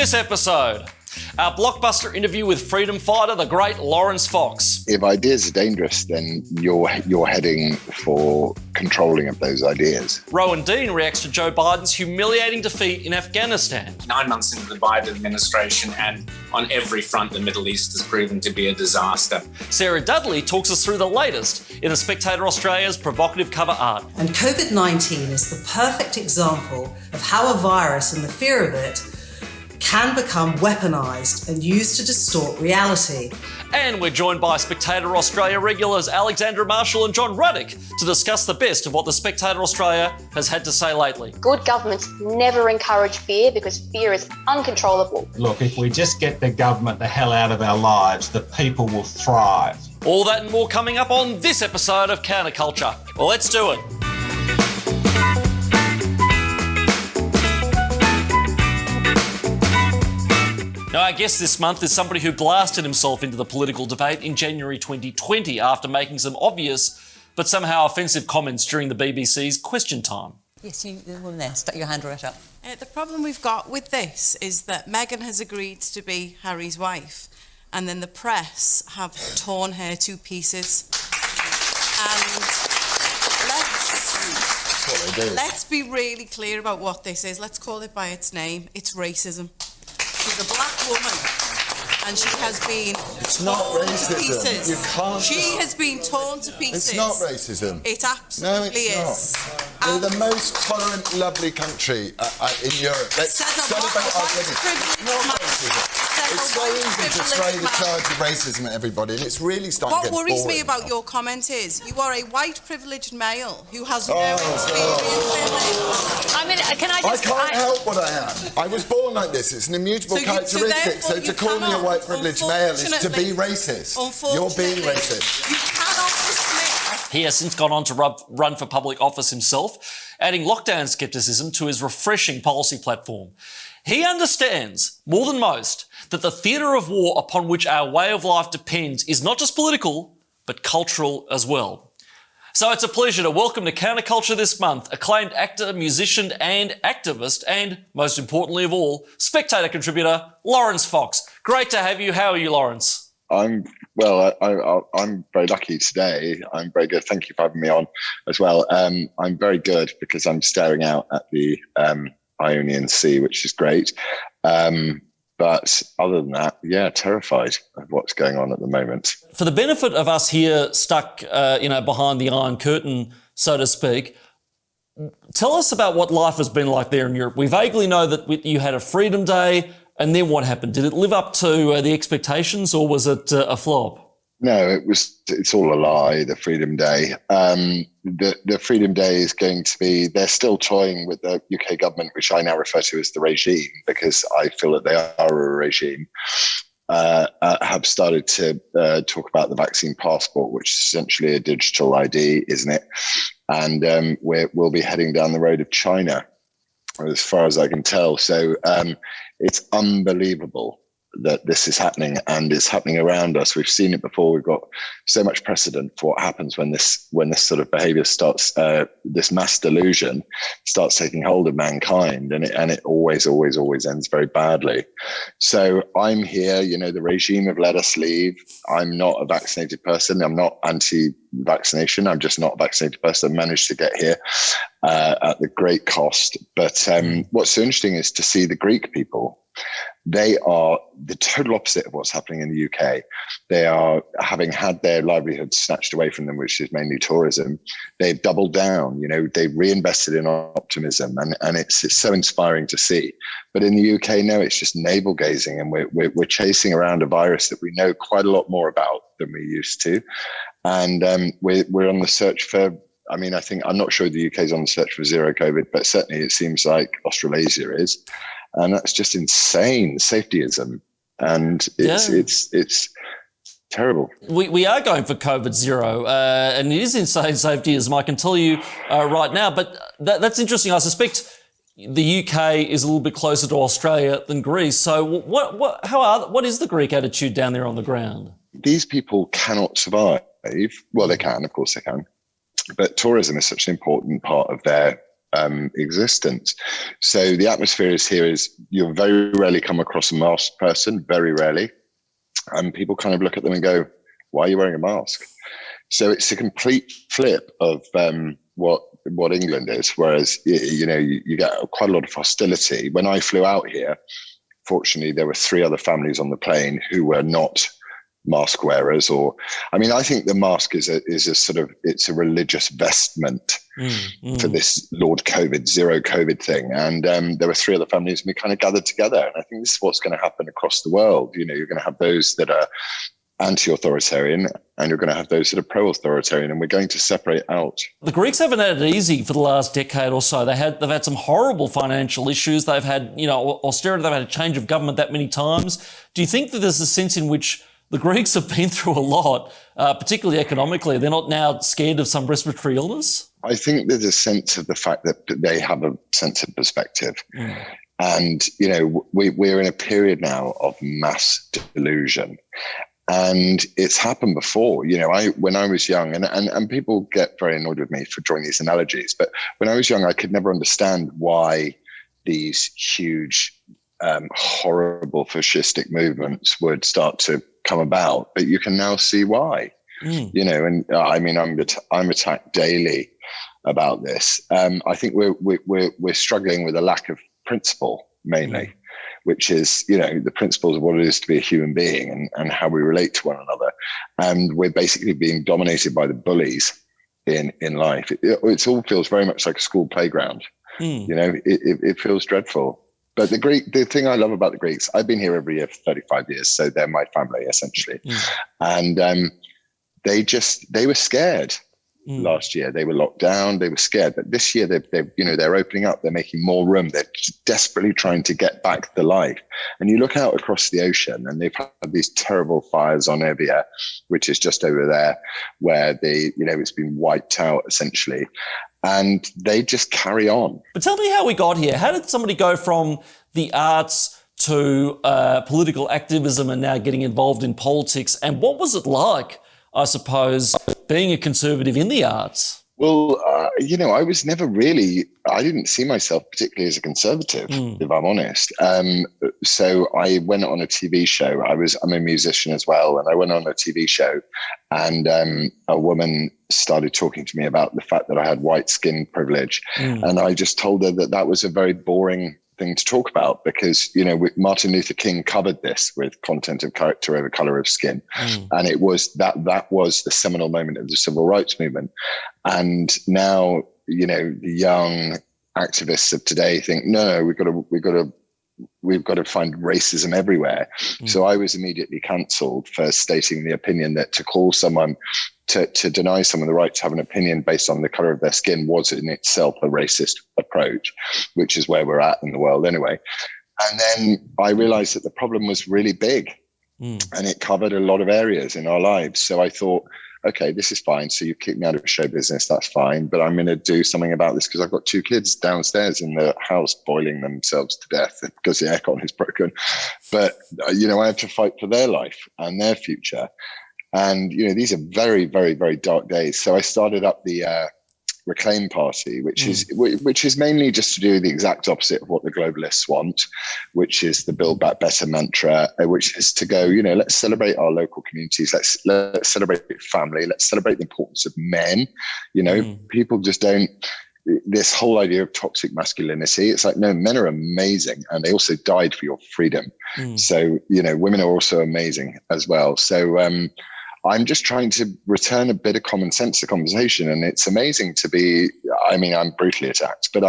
this episode, our blockbuster interview with freedom fighter, the great Laurence Fox. If ideas are dangerous, then you're heading for controlling of those ideas. Rowan Dean reacts to Joe Biden's humiliating defeat in Afghanistan. 9 months into the Biden administration, and on every front, the Middle East has proven to be a disaster. Sarah Dudley talks us through the latest in the Spectator Australia's provocative cover art. And COVID-19 is the perfect example of how a virus and the fear of it can become weaponised and used to distort reality. And we're joined by Spectator Australia regulars Alexandra Marshall and John Ruddick to discuss the best of what the Spectator Australia has had to say lately. Good governments never encourage fear because fear is uncontrollable. Look, if we just get the government the hell out of our lives, the people will thrive. All that and more coming up on this episode of CounterCulture. Well, let's do it. Now, our guest this month is somebody who blasted himself into the political debate in January 2020 after making some obvious but somehow offensive comments during the BBC's Question Time. Yes, you, the woman there, stuck your hand right up. The problem we've got with this is that Meghan has agreed to be Harry's wife, and then the press have torn her to pieces. And let's be really clear about what this is. Let's call it by its name. It's racism. She's a black woman, and she has been torn to pieces. You can't. She has been torn to pieces. It's not racism. It absolutely is. We're the most tolerant, lovely country in Europe. Let's celebrate our women. Not racism. It's so easy to throw the charge of racism at everybody, and it's really starting to get boring. What worries me about your comment is you are a white privileged male who has no experience in it. I mean, I can't help what I am. I was born like this. It's an immutable characteristic. So to call me a white privileged male is to be racist. You're being racist. You cannot dismiss. He has since gone on to run for public office himself, adding lockdown scepticism to his refreshing policy platform. He understands, more than most, that the theatre of war upon which our way of life depends is not just political, but cultural as well. So it's a pleasure to welcome to CounterCulture this month acclaimed actor, musician and activist, and most importantly of all, Spectator contributor, Laurence Fox. Great to have you. How are you, Laurence? I'm very lucky today. I'm very good. Thank you for having me on as well. I'm very good because I'm staring out at the Ionian Sea, which is great. But other than that, terrified of what's going on at the moment. For the benefit of us here stuck, behind the Iron Curtain, so to speak, tell us about what life has been like there in Europe. We vaguely know that you had a Freedom Day, and then what happened? Did it live up to the expectations, or was it a flop? No, it's all a lie, the Freedom Day. The Freedom Day is going to be, they're still toying with the UK government, which I now refer to as the regime, because I feel that they are a regime, have started to talk about the vaccine passport, which is essentially a digital ID, isn't it? And we'll be heading down the road of China, as far as I can tell. So it's unbelievable that this is happening, and it's happening around us. We've seen it before. We've got so much precedent for what happens when this sort of behavior starts, this mass delusion starts taking hold of mankind, and it always ends very badly. So I'm here, the regime have let us leave. I'm not a vaccinated person. I'm not anti-vaccination. I'm just not a vaccinated person. I managed to get here at the great cost. But what's so interesting is to see the Greek people. They are the total opposite of what's happening in the UK. They are, having had their livelihoods snatched away from them, which is mainly tourism, they've doubled down, they've reinvested in optimism, and it's so inspiring to see. But in the UK, no, it's just navel gazing, and we're chasing around a virus that we know quite a lot more about than we used to. And we're on the search for, I'm not sure the UK is on the search for zero COVID, but certainly it seems like Australasia is. And that's just insane safetyism, and it's terrible. We are going for COVID zero, and it is insane safetyism, I can tell you right now. But that's interesting. I suspect the UK is a little bit closer to Australia than Greece. So what is the Greek attitude down there on the ground? These people cannot survive. Well, they can, of course they can. But tourism is such an important part of their existence. So the atmosphere is you'll very rarely come across a masked person, very rarely. And people kind of look at them and go, why are you wearing a mask? So it's a complete flip of what England is. Whereas, you get quite a lot of hostility. When I flew out here, fortunately, there were 3 other families on the plane who were not mask wearers, I think the mask is a sort of, it's a religious vestment for this Lord COVID, zero COVID thing. And there were 3 other families and we kind of gathered together. And I think this is what's going to happen across the world. You're going to have those that are anti-authoritarian and you're going to have those that are pro-authoritarian, and we're going to separate out. The Greeks haven't had it easy for the last decade or so. They've had some horrible financial issues. They've had, austerity. They've had a change of government that many times. Do you think that there's a sense in which the Greeks have been through a lot, particularly economically? They're not now scared of some respiratory illness? I think there's a sense of the fact that they have a sense of perspective. And, we're in a period now of mass delusion. And it's happened before. When I was young, and people get very annoyed with me for drawing these analogies, but when I was young, I could never understand why these huge, horrible fascistic movements would start to come about. But you can now see why. I'm attacked daily about this. I think we're struggling with a lack of principle mainly. Which is, the principles of what it is to be a human being and how we relate to one another. And we're basically being dominated by the bullies in life. It all feels very much like a school playground. It feels dreadful. But the thing I love about the Greeks, I've been here every year for 35 years, so they're my family essentially. And they were scared. Last year they were locked down, they were scared, but this year they're opening up, they're making more room, they're desperately trying to get back to life. And you look out across the ocean and they've had these terrible fires on Evia, which is just over there, where it's been wiped out essentially, and they just carry on. But tell me how we got here. How did somebody go from the arts to political activism and now getting involved in politics? And what was it like, I suppose, being a conservative in the arts? Well, I was never really, I didn't see myself particularly as a conservative, if I'm honest. So I went on a TV show. I'm a musician as well. And I went on a TV show and a woman started talking to me about the fact that I had white skin privilege. And I just told her that was a very boring thing to talk about because, Martin Luther King covered this with content of character over color of skin. And it was that was the seminal moment of the civil rights movement. And now, the young activists of today think, no, we've got to find racism everywhere. So I was immediately cancelled for stating the opinion that to call someone to deny someone the right to have an opinion based on the color of their skin was in itself a racist approach, which is where we're at in the world anyway. And then I realized that the problem was really big and it covered a lot of areas in our lives. So I thought, okay, this is fine. So you kicked me out of show business. That's fine. But I'm going to do something about this because I've got 2 kids downstairs in the house boiling themselves to death because the aircon is broken. But, I have to fight for their life and their future. And, these are very, very, very dark days. So I started up the Reclaim Party, which is mainly just to do the exact opposite of what the globalists want, which is the Build Back Better mantra, which is to go, let's celebrate our local communities. Let's celebrate family. Let's celebrate the importance of men. People just don't, this whole idea of toxic masculinity. It's like, no, men are amazing. And they also died for your freedom. So, women are also amazing as well. So, I'm just trying to return a bit of common sense to conversation. And it's amazing to be, I'm brutally attacked, but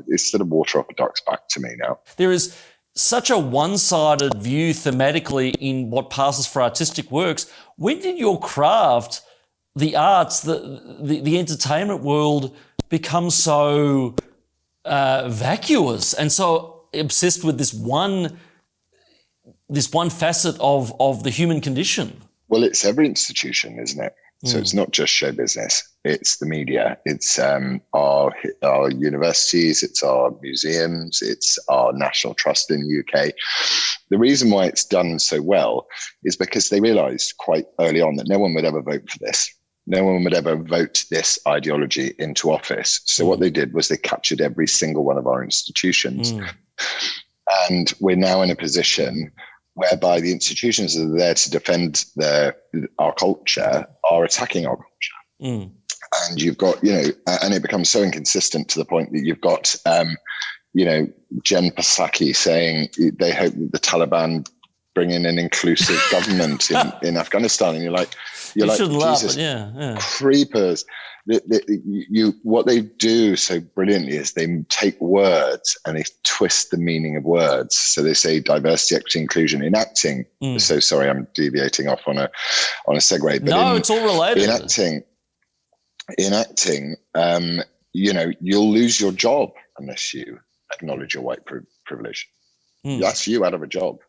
it's sort of water off a duck's back to me now. There is such a one-sided view thematically in what passes for artistic works. When did your craft, the arts, the entertainment world become so vacuous and so obsessed with this one facet of the human condition? Well, it's every institution, isn't it? So it's not just show business. It's the media. It's our universities. It's our museums. It's our national trust in the UK. The reason why it's done so well is because they realised quite early on that no one would ever vote for this. No one would ever vote this ideology into office. So what they did was they captured every single one of our institutions. And we're now in a position whereby the institutions that are there to defend our culture are attacking our culture. And you've got, and it becomes so inconsistent to the point that you've got, Jen Psaki saying they hope that the Taliban bring in an inclusive government in Afghanistan. And you're like, Jesus, creepers. What they do so brilliantly is they take words and they twist the meaning of words. So they say diversity, equity, inclusion, enacting. So sorry, I'm deviating off on a segue. But it's all related. Enacting, you'll lose your job unless you acknowledge your white privilege. That's you out of a job.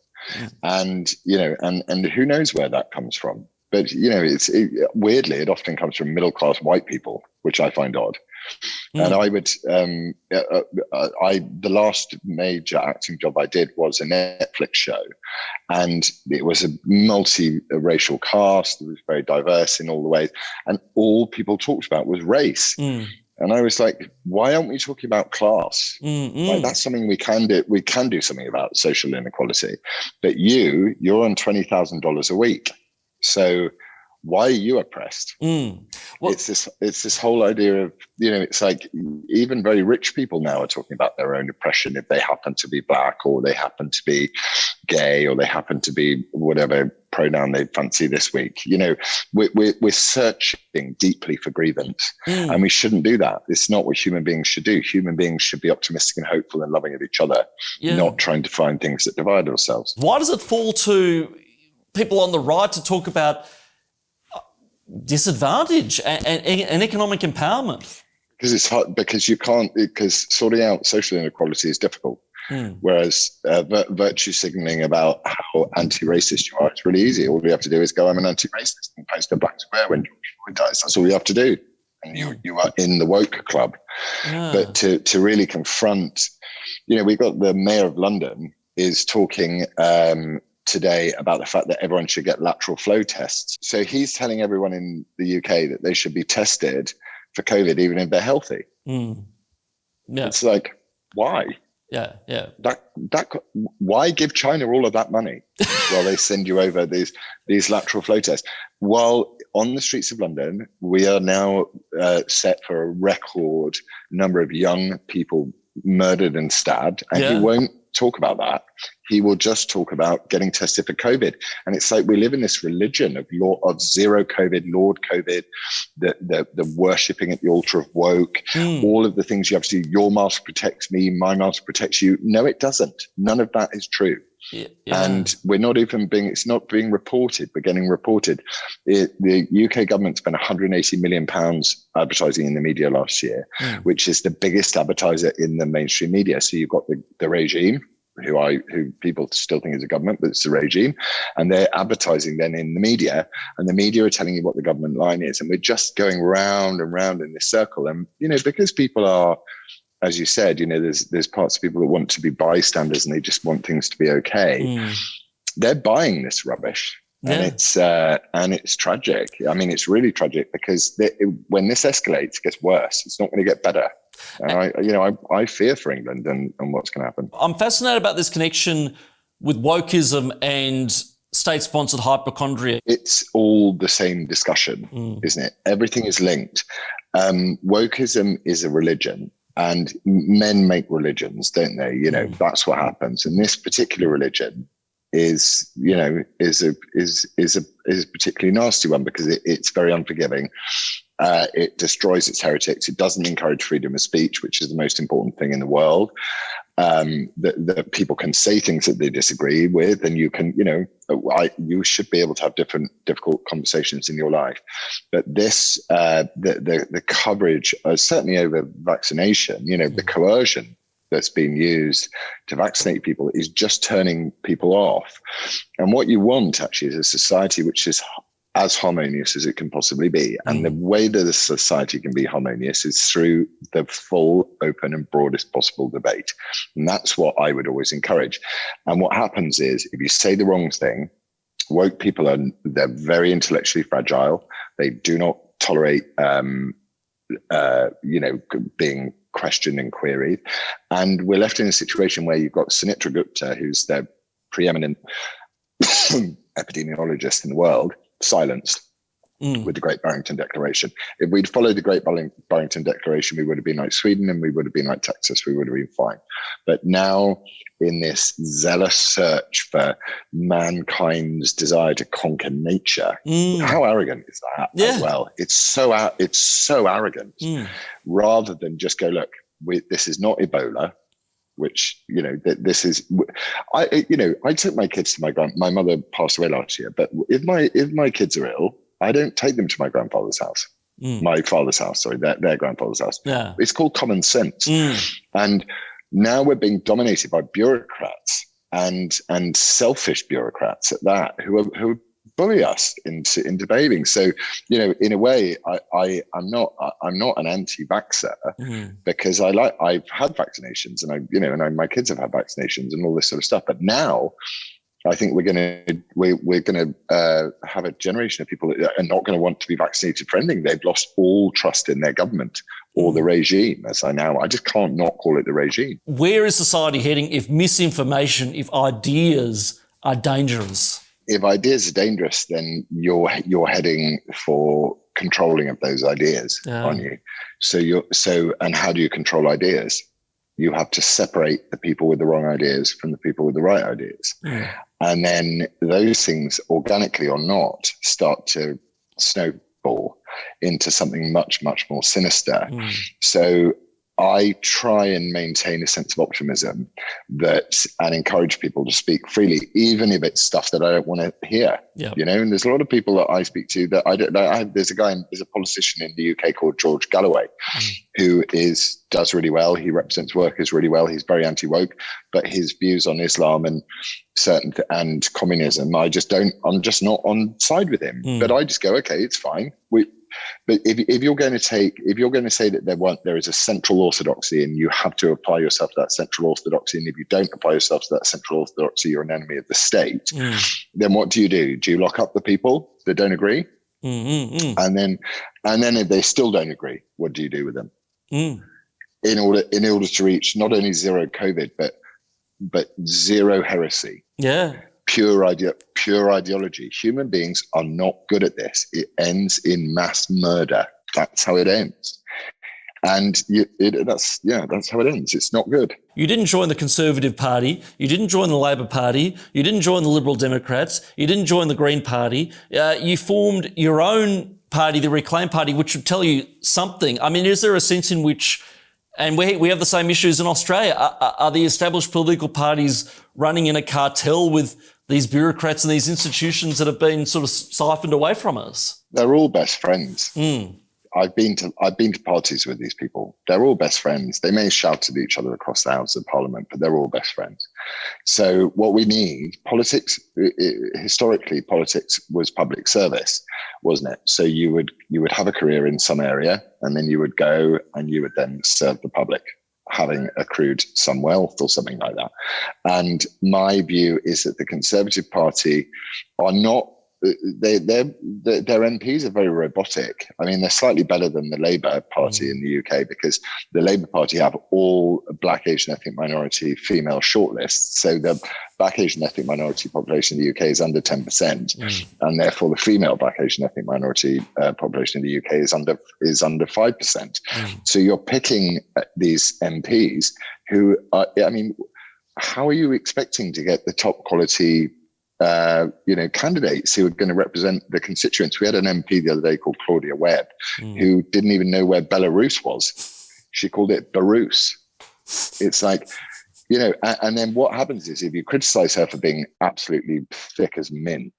And, and who knows where that comes from. But, weirdly, it often comes from middle-class white people, which I find odd. And I would, the last major acting job I did was a Netflix show. And it was a multi-racial cast. It was very diverse in all the ways. And all people talked about was race. And I was like, why aren't we talking about class? Like, that's something we can do. We can do something about social inequality. But you're on $20,000 a week. So why are you oppressed? It's this whole idea of, it's like even very rich people now are talking about their own oppression if they happen to be black or they happen to be gay or they happen to be whatever pronoun they fancy this week. We're searching deeply for grievance and we shouldn't do that. It's not what human beings should do. Human beings should be optimistic and hopeful and loving of each other, not trying to find things that divide ourselves. Why does it fall to people on the right to talk about disadvantage and economic empowerment? Because it's hard, because sorting out social inequality is difficult. Whereas virtue signaling about how anti-racist you are, it's really easy. All you have to do is go, I'm an anti-racist, and post a black square when George Floyd dies. That's all you have to do. And you are in the woke club. But to really confront, we got the mayor of London is talking today about the fact that everyone should get lateral flow tests. So he's telling everyone in the UK that they should be tested for COVID even if they're healthy. It's like, why? Why give China all of that money while they send you over these lateral flow tests? While on the streets of London, we are now set for a record number of young people murdered and stabbed, and he won't talk about that. He will just talk about getting tested for COVID. And it's like we live in this religion of zero COVID, Lord COVID, the worshipping at the altar of woke, all of the things you have to do. Your mask protects me, my mask protects you. No, it doesn't. None of that is true. And we're not even it's not being reported. We're getting reported. The UK government spent £180 million advertising in the media last year, which is the biggest advertiser in the mainstream media. So you've got the regime, who people still think is a government, but it's the regime, and they're advertising then in the media, and the media are telling you what the government line is, and we're just going round and round in this circle. And because people are, as you said, there's parts of people that want to be bystanders and they just want things to be okay. They're buying this rubbish. And it's tragic. I mean, it's really tragic because when this escalates, it gets worse. It's not going to get better. And I fear for England and what's going to happen. I'm fascinated about this connection with wokeism and state-sponsored hypochondria. It's all the same discussion, isn't it? Everything is linked. Wokeism is a religion. And men make religions, don't they? That's what happens. And this particular religion is a particularly nasty one because it's very unforgiving. It destroys its heretics. It doesn't encourage freedom of speech, which is the most important thing in the world. That people can say things that they disagree with, and you can, you should be able to have difficult conversations in your life. But this, the coverage, certainly over vaccination, the coercion that's being used to vaccinate people is just turning people off. And what you want actually is a society which is as harmonious as it can possibly be. And the way that a society can be harmonious is through the full, open and broadest possible debate. And that's what I would always encourage. And what happens is if you say the wrong thing, woke people they're very intellectually fragile. They do not tolerate, being questioned and queried. And we're left in a situation where you've got Sunitra Gupta, who's the preeminent epidemiologist in the world, silenced with the Great Barrington Declaration. If we'd followed the Great Barrington Declaration, we would have been like Sweden and we would have been like Texas. We would have been fine. But now, in this zealous search for mankind's desire to conquer nature, how arrogant is that? Yeah. As well, it's so arrogant. Rather than just go, look, this is not Ebola. Which, this is, I took my kids to my mother passed away last year, but if my kids are ill, I don't take them to my grandfather's house, my father's house, sorry, their grandfather's house. Yeah. It's called common sense. And now we're being dominated by bureaucrats and selfish bureaucrats at that, who bully us into behaving. So, in a way, I'm not an anti-vaxxer because I've had vaccinations and my kids have had vaccinations and all this sort of stuff. But now I think we're going to have a generation of people that are not going to want to be vaccinated for anything. They've lost all trust in their government or the regime, I just can't not call it the regime. Where is society heading if misinformation, if ideas are dangerous? If ideas are dangerous, then you're heading for controlling of those ideas, aren't you? So and how do you control ideas? You have to separate the people with the wrong ideas from the people with the right ideas. And then those things, organically or not, start to snowball into something much, much more sinister. So I try and maintain a sense of optimism and encourage people to speak freely, even if it's stuff that I don't want to hear. And there's a lot of people that I speak to that I don't know. There's a politician in the UK called George Galloway, who does really well. He represents workers really well. He's very anti-woke, but his views on Islam and and communism, I'm just not on side with him. But I just go, okay, it's fine. But if you're going to say that there is a central orthodoxy and you have to apply yourself to that central orthodoxy, and if you don't apply yourself to that central orthodoxy, you're an enemy of the state, then what do? Do you lock up the people that don't agree? And then if they still don't agree, what do you do with them? In order to reach not only zero COVID, but zero heresy. Pure ideology. Human beings are not good at this. It ends in mass murder. That's how it ends. And that's how it ends. It's not good. You didn't join the Conservative Party. You didn't join the Labor Party. You didn't join the Liberal Democrats. You didn't join the Green Party. You formed your own party, the Reclaim Party, which should tell you something. I mean, is there a sense in which, and we have the same issues in Australia, are the established political parties running in a cartel with these bureaucrats and these institutions that have been sort of siphoned away from us? They're all best friends. I've been to parties with these people. They're all best friends. They may shout at each other across the House of Parliament, but they're all best friends. So what we need, historically, politics was public service, wasn't it? So you would have a career in some area, and then you would go and you would then serve the public, having accrued some wealth or something like that. And my view is that the Conservative Party are not, their MPs are very robotic. I mean, they're slightly better than the Labour Party in the UK, because the Labour Party have all Black, Asian, ethnic minority, female shortlists. So the Black, Asian, ethnic minority population in the UK is under 10%, and therefore the female Black, Asian, ethnic minority population in the UK is under 5%. So you're picking these MPs who are, how are you expecting to get the top quality candidates who are going to represent the constituents? We had an MP the other day called Claudia Webb, who didn't even know where Belarus was. She called it Barus. It's like, and then what happens is, if you criticize her for being absolutely thick as mint,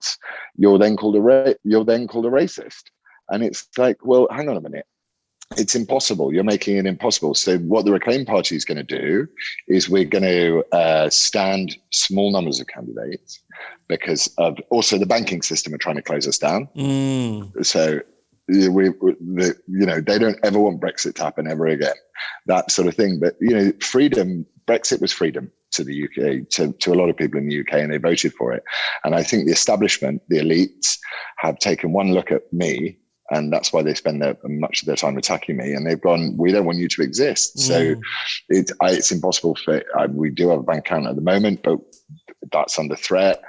you're then called a racist. And it's like, well, hang on a minute. It's impossible. You're making it impossible. So what the Reclaim Party is going to do is we're going to stand small numbers of candidates, because of also the banking system are trying to close us down. So they don't ever want Brexit to happen ever again, that sort of thing. But freedom, Brexit was freedom to the UK, to a lot of people in the UK, and they voted for it. And I think the establishment, the elites, have taken one look at me And that's why they spend much of their time attacking me. And they've gone, we don't want you to exist. So it's impossible we do have a bank account at the moment, but that's under threat.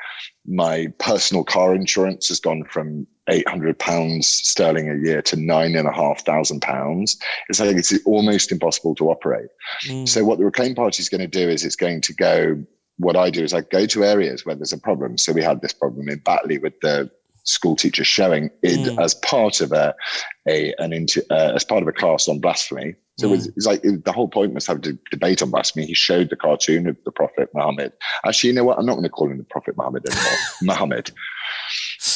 My personal car insurance has gone from £800 sterling a year to £9,500. It's almost impossible to operate. So what the Reclaim Party is going to do is it's going to go, what I do is I go to areas where there's a problem. So we had this problem in Batley with the school teacher showing it as part of as part of a class on blasphemy. So it's like the whole point was to have a debate on blasphemy. He showed the cartoon of the Prophet Muhammad. Actually, you know what? I'm not going to call him the Prophet Muhammad anymore. Muhammad.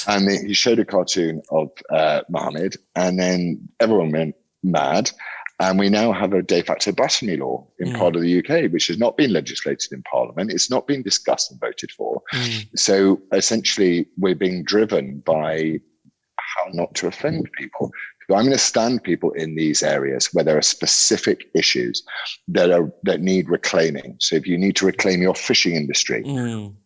And he showed a cartoon of Muhammad, and then everyone went mad. And we now have a de facto blasphemy law in part of the UK, which has not been legislated in Parliament. It's not been discussed and voted for. So essentially, we're being driven by how not to offend people. So I'm going to stand people in these areas where there are specific issues that need reclaiming. So if you need to reclaim your fishing industry,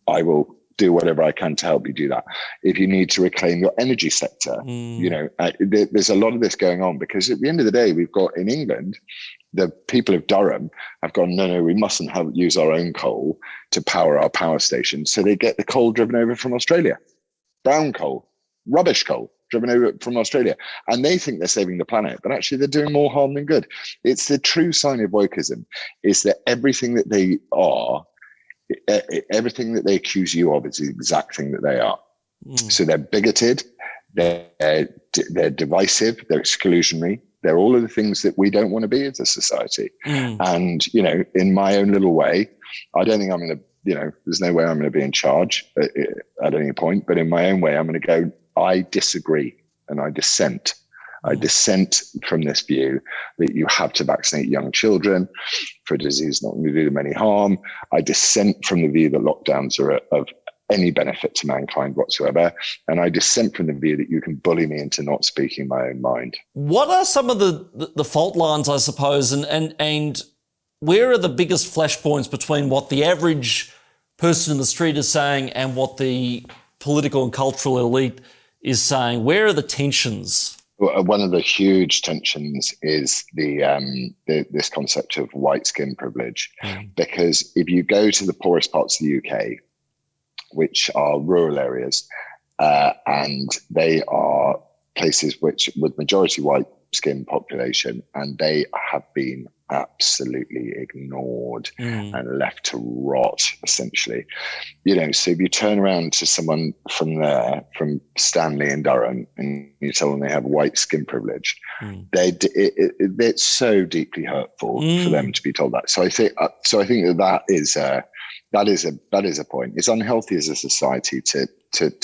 I will do whatever I can to help you do that. If you need to reclaim your energy sector, there's a lot of this going on, because at the end of the day, we've got in England, the people of Durham have gone, no, we mustn't use our own coal to power our power stations. So they get the coal driven over from Australia, brown coal, rubbish coal driven over from Australia. And they think they're saving the planet, but actually they're doing more harm than good. It's the true sign of wokeism, is that everything that they are, everything that they accuse you of is the exact thing that they are. So they're bigoted, they're divisive, they're exclusionary, they're all of the things that we don't want to be as a society. And, in my own little way, I don't think I'm going to, there's no way I'm going to be in charge at any point, but in my own way, I'm going to go, I disagree and I dissent. I dissent from this view that you have to vaccinate young children for a disease not going to do them any harm. I dissent from the view that lockdowns are of any benefit to mankind whatsoever. And I dissent from the view that you can bully me into not speaking my own mind. What are some of the fault lines, I suppose, and where are the biggest flashpoints between what the average person in the street is saying and what the political and cultural elite is saying? Where are the tensions? One of the huge tensions is this concept of white skin privilege, because if you go to the poorest parts of the UK, which are rural areas, and they are places with majority white skin population, and they have been absolutely ignored and left to rot, essentially. So if you turn around to someone from Stanley in Durham, and you tell them they have white skin privilege, it's so deeply hurtful for them to be told that. So I think that is a point. It's unhealthy as a society to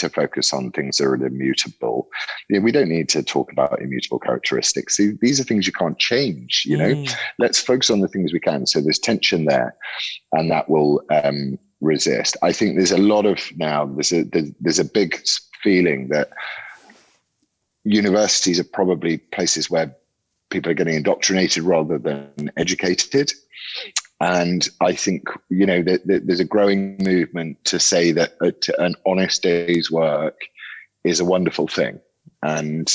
focus on things that are immutable. We don't need to talk about immutable characteristics. These are things you can't change. Let's focus on the things we can. So there's tension there, and that will resist. I think there's a lot of now. There's a big feeling that universities are probably places where people are getting indoctrinated rather than educated. And I think, there's a growing movement to say that an honest day's work is a wonderful thing. And,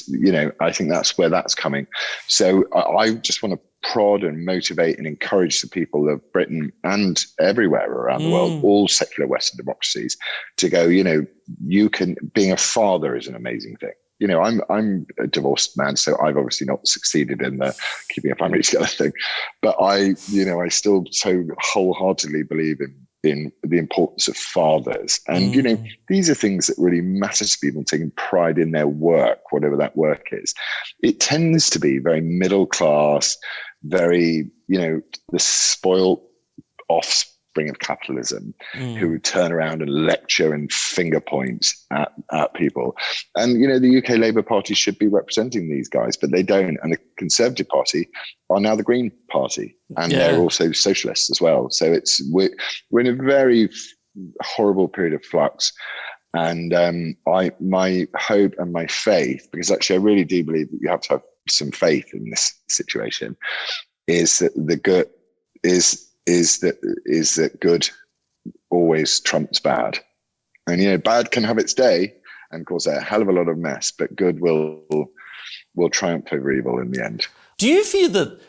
I think that's where that's coming. So I just want to prod and motivate and encourage the people of Britain and everywhere around the world, all secular Western democracies, to go, being a father is an amazing thing. I'm a divorced man, so I've obviously not succeeded in the keeping a family together thing. But I still so wholeheartedly believe in the importance of fathers. And, these are things that really matter to people, taking pride in their work, whatever that work is. It tends to be very middle class, very, the spoiled offspring of capitalism, who turn around and lecture and finger point at people. And, the UK Labour Party should be representing these guys, but they don't. And the Conservative Party are now the Green Party, and they're also socialists as well. So we're in a very horrible period of flux. And my hope and my faith, because actually I really do believe that you have to have some faith in this situation, is that the good is that good always trumps bad. And, bad can have its day and cause a hell of a lot of mess, but good will will triumph over evil in the end. Do you fear that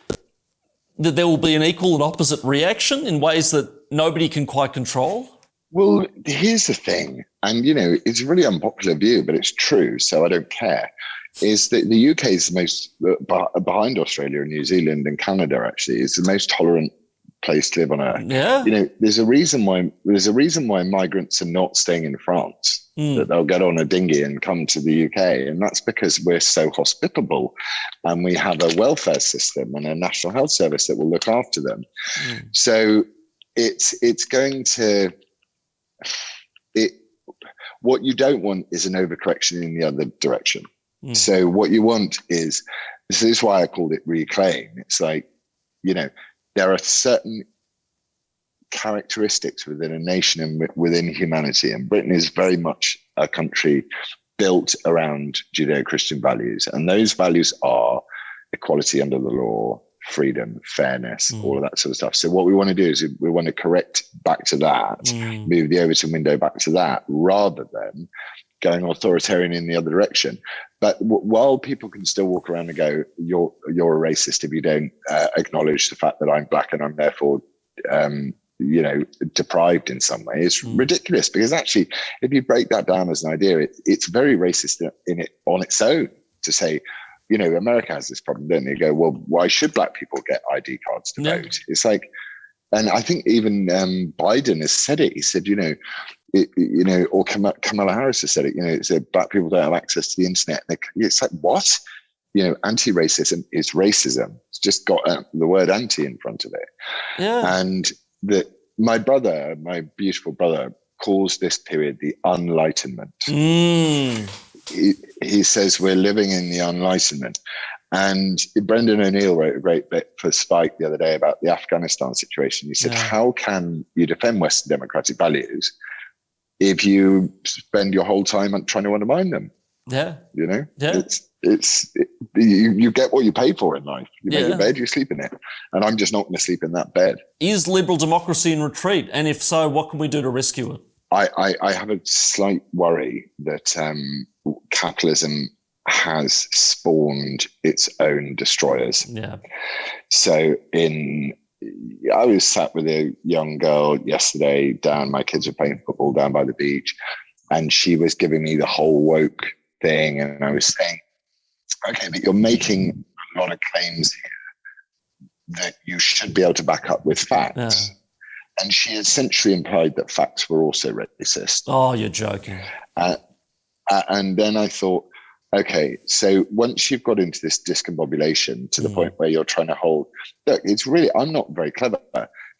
there will be an equal and opposite reaction in ways that nobody can quite control? Well, here's the thing, and it's a really unpopular view, but it's true, so I don't care, is that the UK is the most, behind Australia and New Zealand and Canada actually, is the most tolerant place to live on earth. Yeah. There's a reason why migrants are not staying in France, that they'll get on a dinghy and come to the UK. And that's because we're so hospitable and we have a welfare system and a national health service that will look after them. So it's going to, what you don't want is an overcorrection in the other direction. So what you want is, this is why I called it reclaim. It's like, there are certain characteristics within a nation and within humanity. And Britain is very much a country built around Judeo-Christian values. And those values are equality under the law, freedom, fairness, all of that sort of stuff. So what we want to do is we want to correct back to that, move the Overton window back to that, rather than going authoritarian in the other direction. But while people can still walk around and go, you're a racist if you don't acknowledge the fact that I'm black and I'm therefore, deprived in some way, it's ridiculous, because actually, if you break that down as an idea, it's very racist in it on its own to say, America has this problem, don't they? Go, well, why should black people get ID cards to vote? It's like, and I think even Biden has said it. He said, or Kamala Harris has said it. It said black people don't have access to the internet. It's like, what? Anti-racism is racism. It's just got the word anti in front of it. Yeah. And my beautiful brother, calls this period the Unlightenment. He says we're living in the Unlightenment. And Brendan O'Neill wrote a great bit for Spike the other day about the Afghanistan situation. He said, how can you defend Western democratic values if you spend your whole time trying to undermine them? Yeah. You get what you pay for in life. You make your bed, you sleep in it. And I'm just not going to sleep in that bed. Is liberal democracy in retreat? And if so, what can we do to rescue it? I have a slight worry that capitalism has spawned its own destroyers. Yeah. So I was sat with a young girl yesterday my kids were playing football down by the beach, and she was giving me the whole woke thing. And I was saying, okay, but you're making a lot of claims here that you should be able to back up with facts. Yeah. And she essentially implied that facts were also racist. Oh, you're joking. And then I thought, okay, so once you've got into this discombobulation to the point where you're trying to hold, look, I'm not very clever.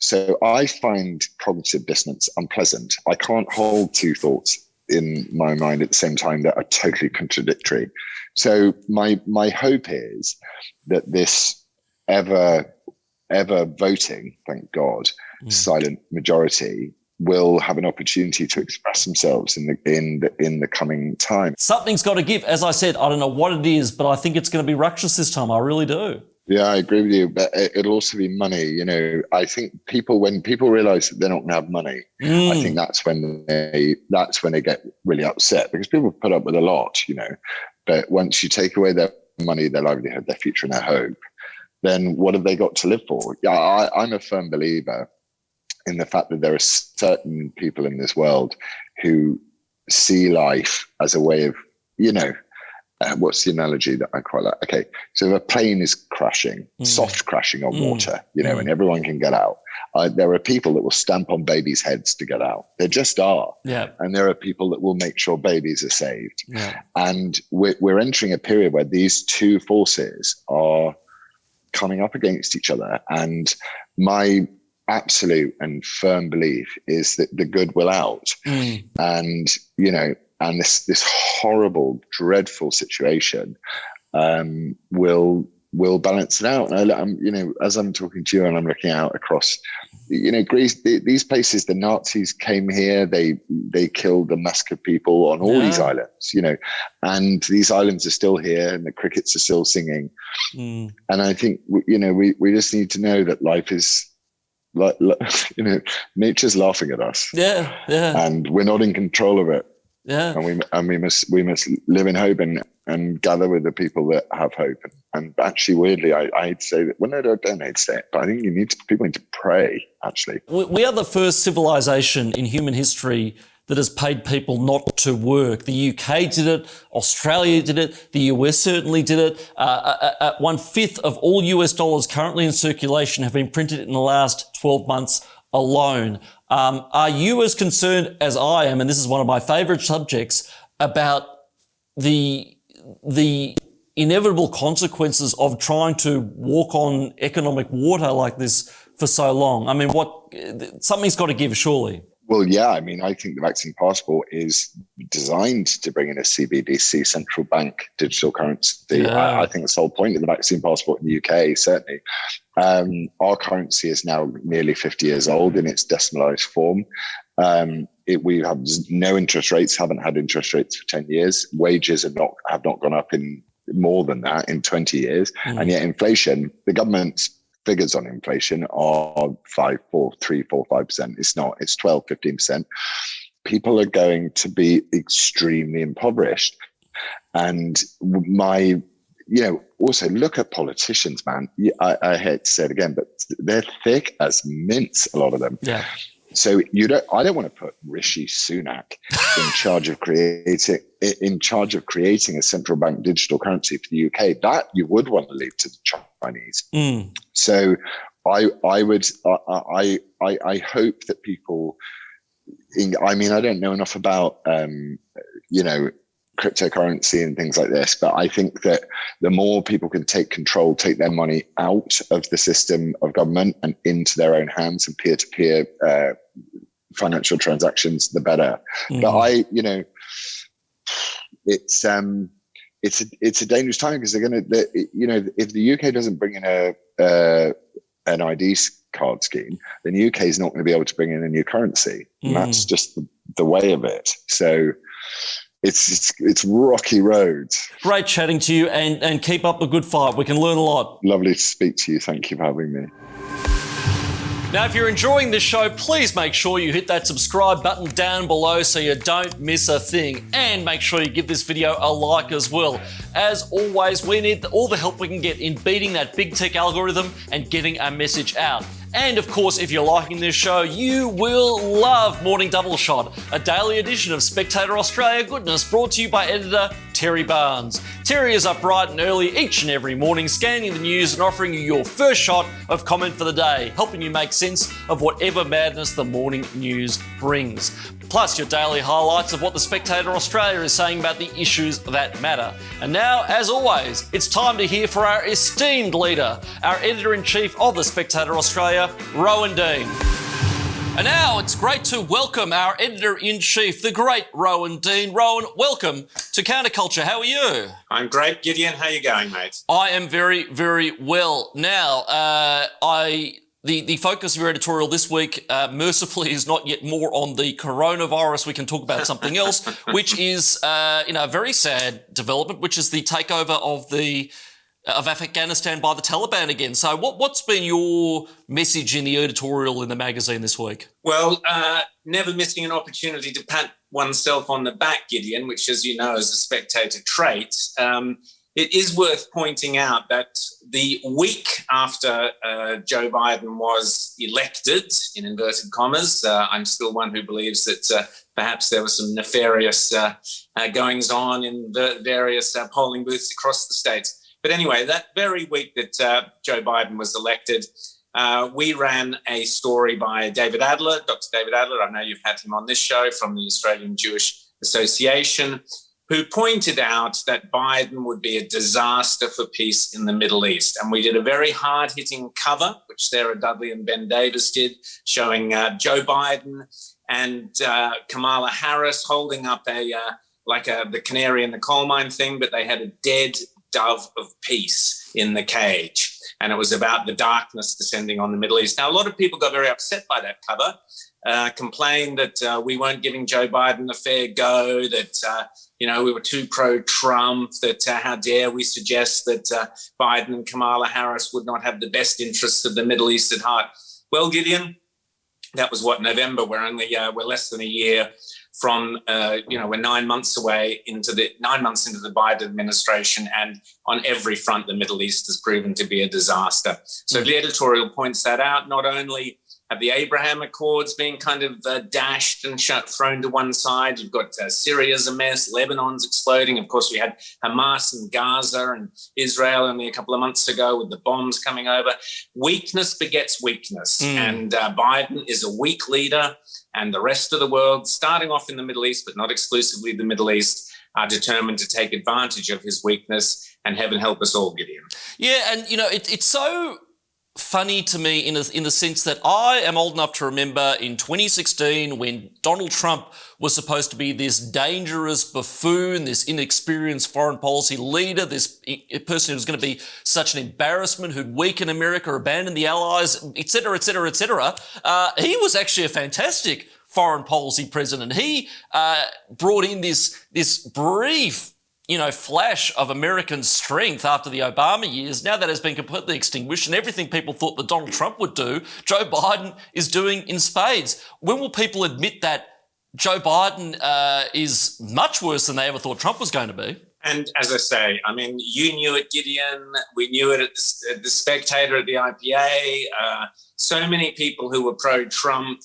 So I find cognitive dissonance unpleasant. I can't hold two thoughts in my mind at the same time that are totally contradictory. So my hope is that this ever voting, thank God, silent majority will have an opportunity to express themselves in the coming time. Something's got to give. As I said, I don't know what it is, but I think it's going to be Rakshas this time. I really do. Yeah, I agree with you. But it'll also be money. I think when people realize that they're not going to have money, I think that's when they get really upset, because people put up with a lot, but once you take away their money, their livelihood, their future and their hope, then what have they got to live for? Yeah, I'm a firm believer in the fact that there are certain people in this world who see life as a way of, what's the analogy that I quite like? Okay, so if a plane is crashing, soft crashing on water, and everyone can get out, there are people that will stamp on babies' heads to get out. There just are. Yeah. And there are people that will make sure babies are saved. Yeah. And we're entering a period where these two forces are coming up against each other. And my absolute and firm belief is that the good will out. And this horrible, dreadful situation will balance it out. And I'm, as I'm talking to you and I'm looking out across, Greece, these places, the Nazis came here, they killed and massacred people on all these islands, and these islands are still here and the crickets are still singing. And I think, we just need to know that life is, nature's laughing at us. Yeah. And we're not in control of it. Yeah. And we must live in hope and gather with the people that have hope. And actually, weirdly, I'd say that, well, no, don't hate say it, but I think people need to pray, actually. We are the first civilization in human history that has paid people not to work. The UK did it, Australia did it, the US certainly did it. 1/5 of all US dollars currently in circulation have been printed in the last 12 months alone. Are you as concerned as I am, and this is one of my favourite subjects, about the inevitable consequences of trying to walk on economic water like this for so long? I mean, something's got to give, surely. Well, yeah, I mean, I think the vaccine passport is designed to bring in a CBDC, central bank digital currency. Yeah. I think that's the whole point of the vaccine passport in the UK, certainly. Our currency is now nearly 50 years old in its decimalised form. We have no interest rates, haven't had interest rates for 10 years. Wages have not gone up in more than that in 20 years. And yet inflation, the government's figures on inflation are 5%. It's not, it's 12, 15%. People are going to be extremely impoverished. And also look at politicians, man. I hate to say it again, but they're thick as mints, a lot of them. Yeah. So I don't want to put Rishi Sunak in charge of creating a central bank digital currency for the UK. That you would want to leave to the Chinese. So I hope that people. I mean, I don't know enough about cryptocurrency and things like this, but I think that the more people can take control, take their money out of the system of government and into their own hands and peer-to-peer financial transactions, the better. But it's a dangerous time because they're going to, if the UK doesn't bring in an ID card scheme, then the UK is not going to be able to bring in a new currency. And that's just the way of it. So it's rocky roads. Great chatting to you, and keep up the good fight. We can learn a lot. Lovely to speak to you. Thank you for having me. Now, if you're enjoying this show, please make sure you hit that subscribe button down below so you don't miss a thing. And make sure you give this video a like as well. As always, we need all the help we can get in beating that big tech algorithm and getting our message out. And of course, if you're liking this show, you will love Morning Double Shot, a daily edition of Spectator Australia goodness brought to you by editor Terry Barnes. Terry is up bright and early each and every morning, scanning the news and offering you your first shot of comment for the day, helping you make sense of whatever madness the morning news brings. Plus your daily highlights of what the Spectator Australia is saying about the issues that matter. And now, as always, it's time to hear from our esteemed leader, our Editor-in-Chief of the Spectator Australia, Rowan Dean. And now it's great to welcome our Editor-in-Chief, the great Rowan Dean. Rowan, welcome to CounterCulture. How are you? I'm great, Gideon. How are you going, mate? I am very, very well. Now, the focus of your editorial this week, mercifully, is not yet more on the coronavirus. We can talk about something else, which is a very sad development, which is the takeover of Afghanistan by the Taliban again. So what's been your message in the editorial in the magazine this week? Well, never missing an opportunity to pat oneself on the back, Gideon, which, as you know, is a Spectator trait. It is worth pointing out that the week after Joe Biden was elected, in inverted commas, I'm still one who believes that perhaps there were some nefarious goings on in the various polling booths across the states. But anyway, that very week that Joe Biden was elected, we ran a story by David Adler, Dr. David Adler. I know you've had him on this show, from the Australian Jewish Association, who pointed out that Biden would be a disaster for peace in the Middle East. And we did a very hard-hitting cover, which Sarah Dudley and Ben Davis did, showing Joe Biden and Kamala Harris holding up the canary in the coal mine thing, but they had a dead dove of peace in the cage. And it was about the darkness descending on the Middle East. Now, a lot of people got very upset by that cover, complained that we weren't giving Joe Biden a fair go, that, we were too pro-Trump, that how dare we suggest that Biden and Kamala Harris would not have the best interests of the Middle East at heart. Well, Gideon, That was November. We're less than a year from, we're 9 months into the Biden administration, and on every front, the Middle East has proven to be a disaster. So the editorial points that out. Not only have the Abraham Accords been kind of dashed and thrown to one side, you've got Syria's a mess, Lebanon's exploding. Of course, we had Hamas and Gaza and Israel only a couple of months ago with the bombs coming over. Weakness begets weakness, and Biden is a weak leader. And the rest of the world, starting off in the Middle East, but not exclusively the Middle East, are determined to take advantage of his weakness, and heaven help us all, Gideon. Yeah, and, it's so funny to me in the sense that I am old enough to remember in 2016 when Donald Trump was supposed to be this dangerous buffoon, this inexperienced foreign policy leader, this person who was going to be such an embarrassment, who'd weaken America, abandon the allies, etc., etc., etc. He was actually a fantastic foreign policy president. He brought in this brief flash of American strength after the Obama years. Now that has been completely extinguished, and everything people thought that Donald Trump would do, Joe Biden is doing in spades. When will people admit that Joe Biden is much worse than they ever thought Trump was going to be? And as I say, I mean, you knew it, Gideon. We knew it at the Spectator, at the IPA. So many people who were pro-Trump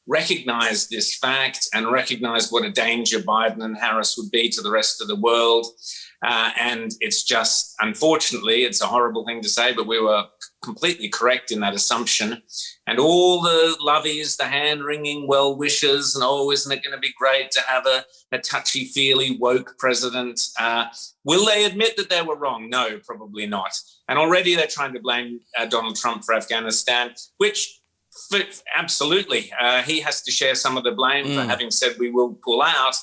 recognized this fact and recognized what a danger Biden and Harris would be to the rest of the world. And it's just, unfortunately, it's a horrible thing to say, but we were completely correct in that assumption. And all the lovies, the hand-wringing well-wishers, and isn't it going to be great to have a touchy-feely woke president? Will they admit that they were wrong? No, probably not. And already they're trying to blame Donald Trump for Afghanistan, which absolutely, he has to share some of the blame for having said we will pull out.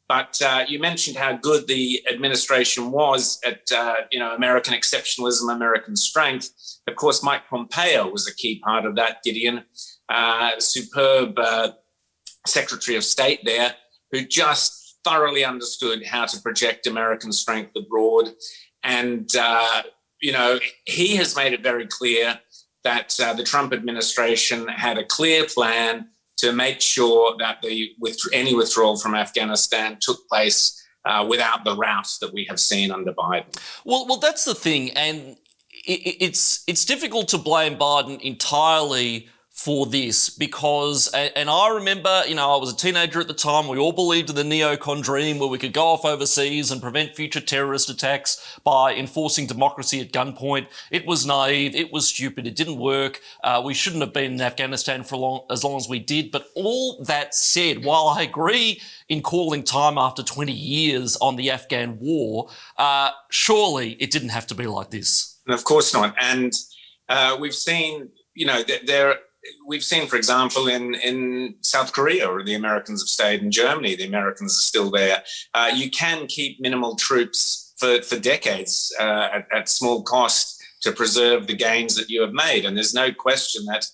But you mentioned how good the administration was at, American exceptionalism, American strength. Of course, Mike Pompeo was a key part of that, Gideon, superb Secretary of State there, who just thoroughly understood how to project American strength abroad. And, he has made it very clear that the Trump administration had a clear plan to make sure that any withdrawal from Afghanistan took place without the rout that we have seen under Biden. Well, that's the thing, and it's difficult to blame Biden entirely for this because, and I remember, I was a teenager at the time, we all believed in the neocon dream where we could go off overseas and prevent future terrorist attacks by enforcing democracy at gunpoint. It was naive, it was stupid, it didn't work. We shouldn't have been in Afghanistan for as long as we did. But all that said, while I agree in calling time after 20 years on the Afghan war, surely it didn't have to be like this. And of course not. And we've seen, we've seen, for example, in South Korea, where the Americans have stayed, in Germany, the Americans are still there. You can keep minimal troops for decades at small cost to preserve the gains that you have made. And there's no question that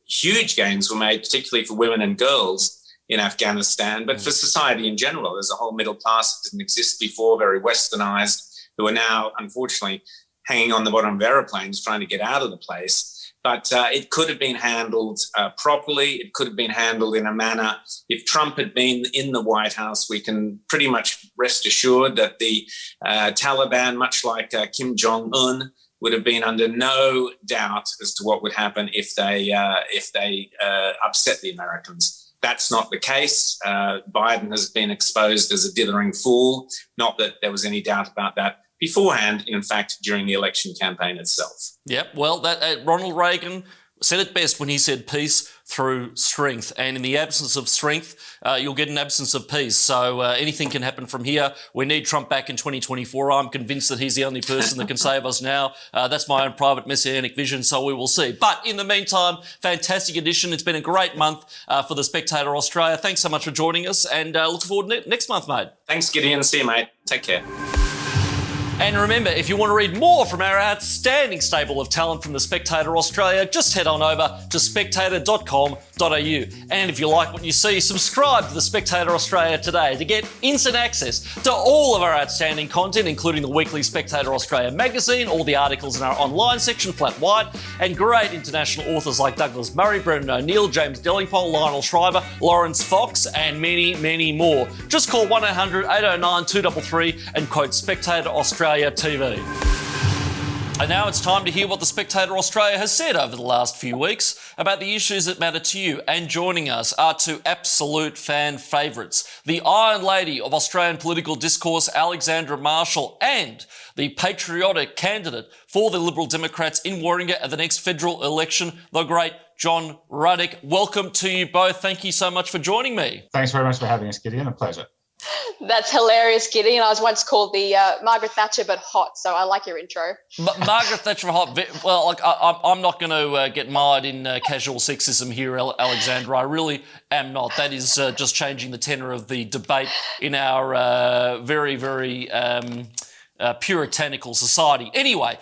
huge gains were made, particularly for women and girls in Afghanistan, but for society in general. There's a whole middle class that didn't exist before, very westernized, who are now, unfortunately, hanging on the bottom of airplanes trying to get out of the place. But it could have been handled properly. It could have been handled in a manner. If Trump had been in the White House, we can pretty much rest assured that the Taliban, much like Kim Jong-un, would have been under no doubt as to what would happen if they upset the Americans. That's not the case. Biden has been exposed as a dithering fool. Not that there was any doubt about that beforehand, in fact, during the election campaign itself. Yep, well, Ronald Reagan said it best when he said peace through strength. And in the absence of strength, you'll get an absence of peace. So anything can happen from here. We need Trump back in 2024. I'm convinced that he's the only person that can save us now. That's my own private messianic vision, so we will see. But in the meantime, fantastic edition. It's been a great month for the Spectator Australia. Thanks so much for joining us, and look forward to next month, mate. Thanks, Gideon. See you, mate. Take care. And remember, if you want to read more from our outstanding stable of talent from the Spectator Australia, just head on over to spectator.com.au. And if you like what you see, subscribe to the Spectator Australia today to get instant access to all of our outstanding content, including the weekly Spectator Australia magazine, all the articles in our online section, flat white, and great international authors like Douglas Murray, Brendan O'Neill, James Delingpole, Lionel Schreiber, Laurence Fox, and many, many more. Just call 1-800-809-233 and quote Spectator Australia TV. And now it's time to hear what the Spectator Australia has said over the last few weeks about the issues that matter to you. And joining us are two absolute fan favourites, the Iron Lady of Australian political discourse, Alexandra Marshall, and the patriotic candidate for the Liberal Democrats in Warringah at the next federal election, the great John Ruddick. Welcome to you both. Thank you so much for joining me. Thanks very much for having us, Gideon. A pleasure. That's hilarious, Gideon. I was once called the Margaret Thatcher, but hot, so I like your intro. Margaret Thatcher hot. Well, like, I'm not going to get mired in casual sexism here, Alexandra. I really am not. That is just changing the tenor of the debate in our very, very puritanical society. Anyway,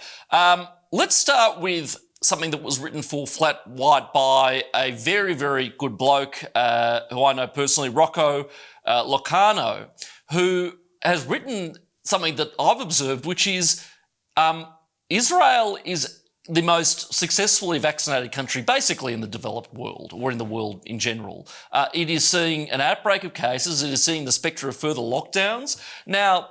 let's start with something that was written for Flat White by a very, very good bloke who I know personally, Rocco Locano, who has written something that I've observed, which is Israel is the most successfully vaccinated country basically in the developed world or in the world in general. It is seeing an outbreak of cases. It is seeing the spectre of further lockdowns. Now,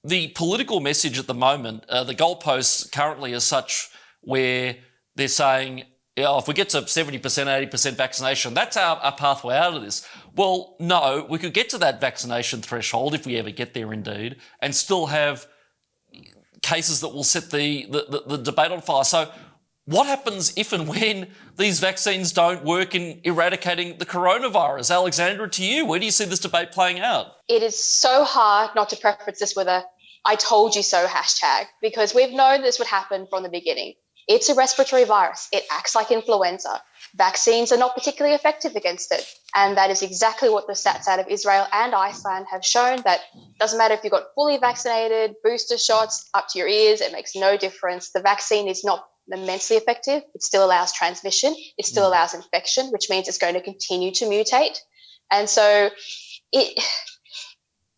the political message at the moment, the goalposts currently are such where they're saying, if we get to 70%, 80% vaccination, that's our pathway out of this. Well, no, we could get to that vaccination threshold, if we ever get there indeed, and still have cases that will set the debate on fire. So what happens if and when these vaccines don't work in eradicating the coronavirus? Alexandra, to you, where do you see this debate playing out? It is so hard not to preference this with a "I told you so" hashtag, because we've known this would happen from the beginning. It's a respiratory virus. It acts like influenza. Vaccines are not particularly effective against it. And that is exactly what the stats out of Israel and Iceland have shown, that it doesn't matter if you got fully vaccinated, booster shots up to your ears, it makes no difference. The vaccine is not immensely effective. It still allows transmission. It still allows infection, which means it's going to continue to mutate. And so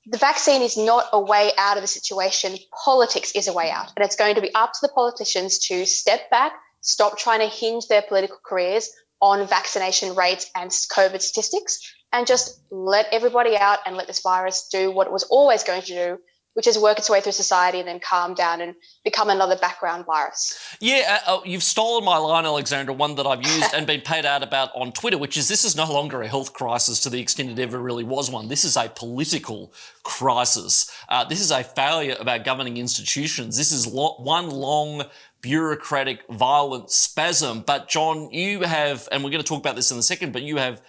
the vaccine is not a way out of the situation. Politics is a way out. And it's going to be up to the politicians to step back, stop trying to hinge their political careers on vaccination rates and COVID statistics, and just let everybody out and let this virus do what it was always going to do, which is work its way through society and then calm down and become another background virus. Yeah, you've stolen my line, Alexandra, one that I've used and been paid out about on Twitter, which is this is no longer a health crisis to the extent it ever really was one. This is a political crisis. This is a failure of our governing institutions. This is one long bureaucratic, violent spasm. But John, you have, and we're going to talk about this in a second, but you have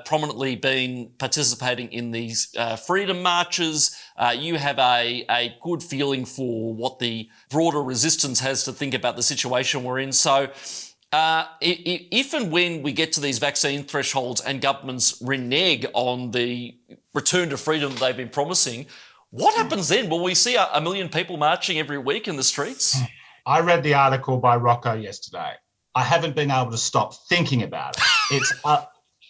prominently been participating in these freedom marches. You have a good feeling for what the broader resistance has to think about the situation we're in. So if and when we get to these vaccine thresholds and governments renege on the return to freedom they've been promising, what happens then? Will we see a million people marching every week in the streets? I read the article by Rocco yesterday. I haven't been able to stop thinking about it.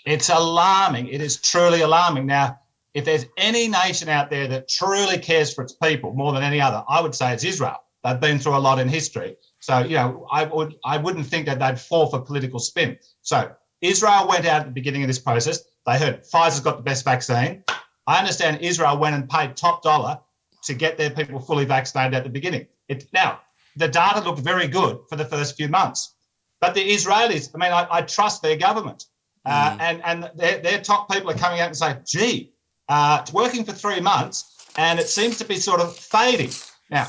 It's alarming. It is truly alarming. Now, if there's any nation out there that truly cares for its people more than any other, I would say it's Israel. They've been through a lot in history. So, I wouldn't think that they'd fall for political spin. So Israel went out at the beginning of this process. They heard Pfizer's got the best vaccine. I understand Israel went and paid top dollar to get their people fully vaccinated at the beginning. Now, the data looked very good for the first few months. But the Israelis, I trust their government. And their top people are coming out and saying, gee, it's working for 3 months and it seems to be sort of fading. Now,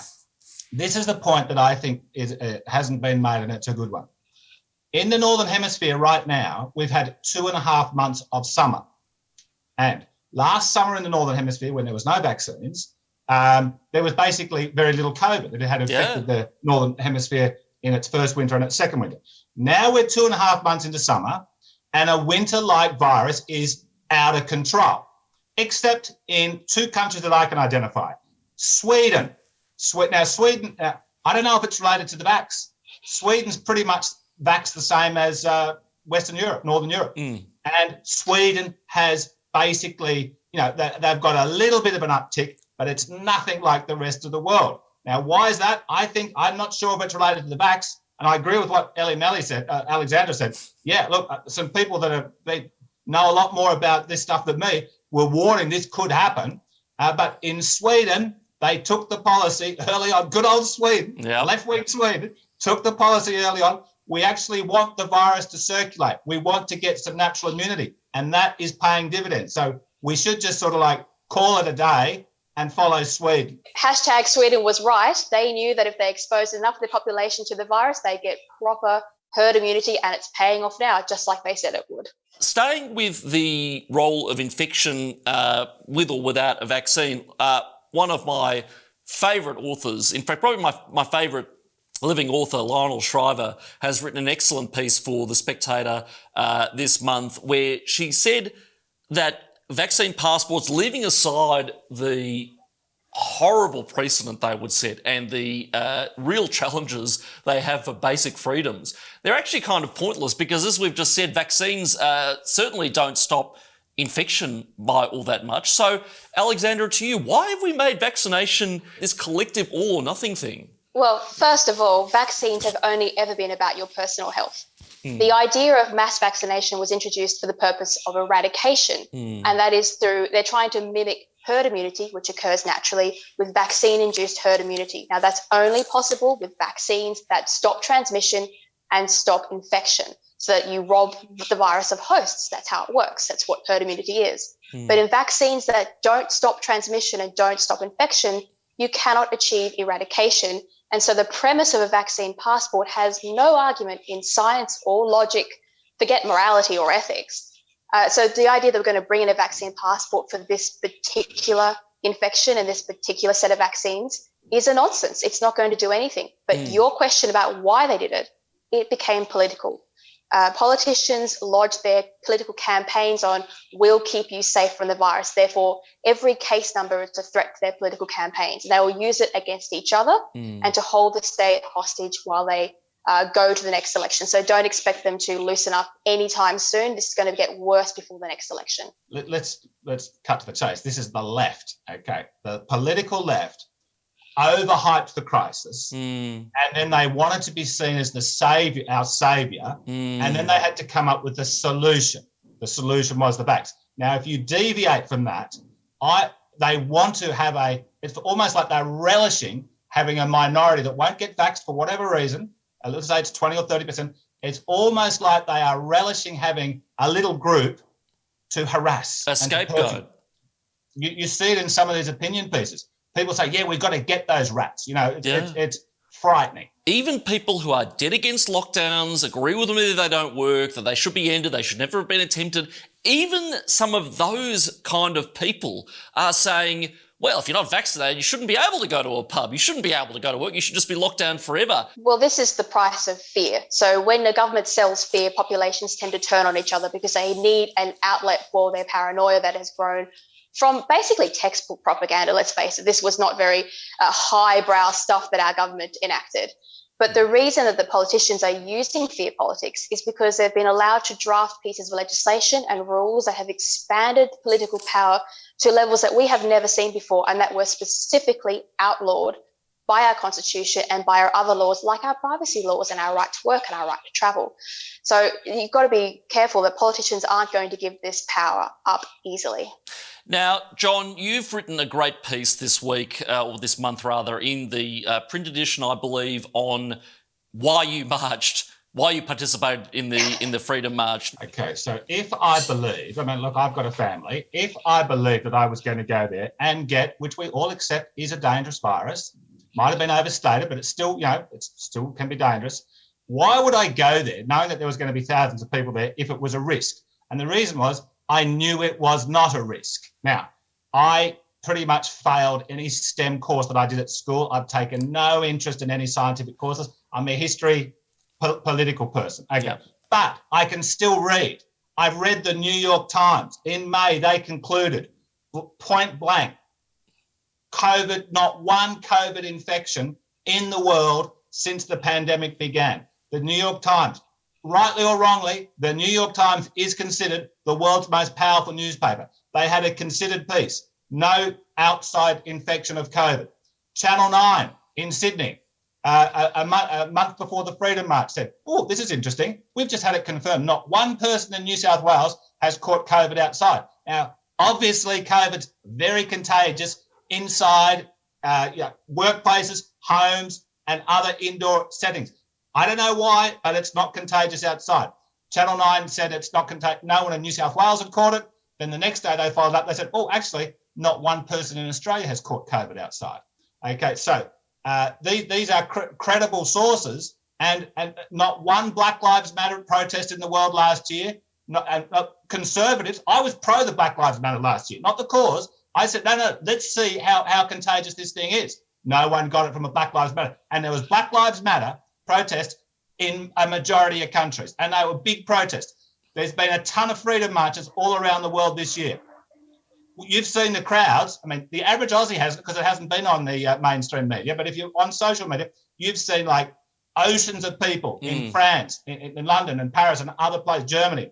this is the point that I think hasn't been made, and it's a good one. In the Northern Hemisphere right now, we've had 2.5 months of summer. And last summer in the Northern Hemisphere, when there was no vaccines, there was basically very little COVID that had affected the Northern Hemisphere in its first winter and its second winter. Now we're 2.5 months into summer, and a winter-like virus is out of control, except in 2 countries that I can identify. Sweden. Now, Sweden, I don't know if it's related to the vax. Sweden's pretty much vaxxed the same as Western Europe, Northern Europe. And Sweden has basically, they've got a little bit of an uptick, but it's nothing like the rest of the world. Now, why is that? I'm not sure if it's related to the vax, and I agree with what Alexandra said. Yeah, look, some people they know a lot more about this stuff than me were warning this could happen. But in Sweden, they took the policy early on. Good old Sweden, left-wing Sweden, took the policy early on. We actually want the virus to circulate. We want to get some natural immunity, and that is paying dividends. So we should just sort of call it a day and follow Sweden. Hashtag Sweden was right. They knew that if they exposed enough of the population to the virus, they get proper herd immunity, and it's paying off now, just like they said it would. Staying with the role of infection with or without a vaccine, one of my favourite authors, in fact, probably my favourite living author, Lionel Shriver, has written an excellent piece for The Spectator this month where she said that vaccine passports, leaving aside the horrible precedent they would set and the real challenges they have for basic freedoms, they're actually kind of pointless because, as we've just said, vaccines certainly don't stop infection by all that much. So, Alexandra, to you, why have we made vaccination this collective all or nothing thing? Well, first of all, vaccines have only ever been about your personal health. The idea of mass vaccination was introduced for the purpose of eradication, and that is they're trying to mimic herd immunity, which occurs naturally, with vaccine-induced herd immunity. Now, that's only possible with vaccines that stop transmission and stop infection, so that you rob the virus of hosts. That's how it works. That's what herd immunity is. But in vaccines that don't stop transmission and don't stop infection, you cannot achieve eradication. And so the premise of a vaccine passport has no argument in science or logic, forget morality or ethics. So the idea that we're going to bring in a vaccine passport for this particular infection and this particular set of vaccines is a nonsense. It's not going to do anything. But your question about why they did it, it became political. Politicians lodged their political campaigns on, we'll keep you safe from the virus. Therefore, every case number is a threat to their political campaigns. They will use it against each other and to hold the state hostage while they go to the next election. So don't expect them to loosen up anytime soon. This is going to get worse before the next election. Let's cut to the chase. This is the left, okay? The political left overhyped the crisis, and then they wanted to be seen as the savior, our savior, and then they had to come up with a solution. The solution was the vax. Now, if you deviate from that, they want to have it's almost like they're relishing having a minority that won't get vaxxed for whatever reason. Let's say it's 20 or 30%. It's almost like they are relishing having a little group to harass. A scapegoat. You see it in some of these opinion pieces. People say, yeah, we've got to get those rats. It's frightening. Even people who are dead against lockdowns, agree with them that they don't work, that they should be ended, they should never have been attempted. Even some of those kind of people are saying, well, if you're not vaccinated, you shouldn't be able to go to a pub. You shouldn't be able to go to work. You should just be locked down forever. Well, this is the price of fear. So when the government sells fear, populations tend to turn on each other because they need an outlet for their paranoia that has grown from basically textbook propaganda. Let's face it, this was not very highbrow stuff that our government enacted. But the reason that the politicians are using fear politics is because they've been allowed to draft pieces of legislation and rules that have expanded political power to levels that we have never seen before, and that were specifically outlawed by our constitution and by our other laws, like our privacy laws and our right to work and our right to travel. So you've got to be careful that politicians aren't going to give this power up easily. Now, John, you've written a great piece this week, or this month rather, in the print edition, I believe, on why you marched, why you participated in the Freedom March. Okay, so if I believe, look, I've got a family. If I believed that I was going to go there and get, which we all accept is a dangerous virus, might have been overstated, but it's still, it still can be dangerous. Why would I go there knowing that there was going to be thousands of people there if it was a risk? And the reason was I knew it was not a risk. Now, I pretty much failed any STEM course that I did at school. I've taken no interest in any scientific courses. I'm a history political person. Okay. Yep. But I can still read. I've read the New York Times. In May, they concluded, point blank, not one COVID infection in the world since the pandemic began. The New York Times, rightly or wrongly, the New York Times is considered the world's most powerful newspaper. They had a considered piece, no outside infection of COVID. Channel 9 in Sydney, a month before the Freedom March said, oh, this is interesting. We've just had it confirmed. Not one person in New South Wales has caught COVID outside. Now, obviously, COVID's very contagious inside workplaces, homes, and other indoor settings. I don't know why, but it's not contagious outside. Channel 9 said it's not contagious. No one in New South Wales had caught it. Then the next day they followed up. They said, oh, actually, not one person in Australia has caught COVID outside. Okay, so these are credible sources, and not one Black Lives Matter protest in the world last year. Conservatives, I was pro the Black Lives Matter last year, not the cause. I said, no, let's see how contagious this thing is. No one got it from a Black Lives Matter. And there was Black Lives Matter protests in a majority of countries, and they were big protests. There's been a ton of freedom marches all around the world this year. You've seen the crowds. I mean, the average Aussie hasn't, because it hasn't been on the mainstream media, but if you're on social media, you've seen like oceans of people in France, in London and Paris and other places, Germany.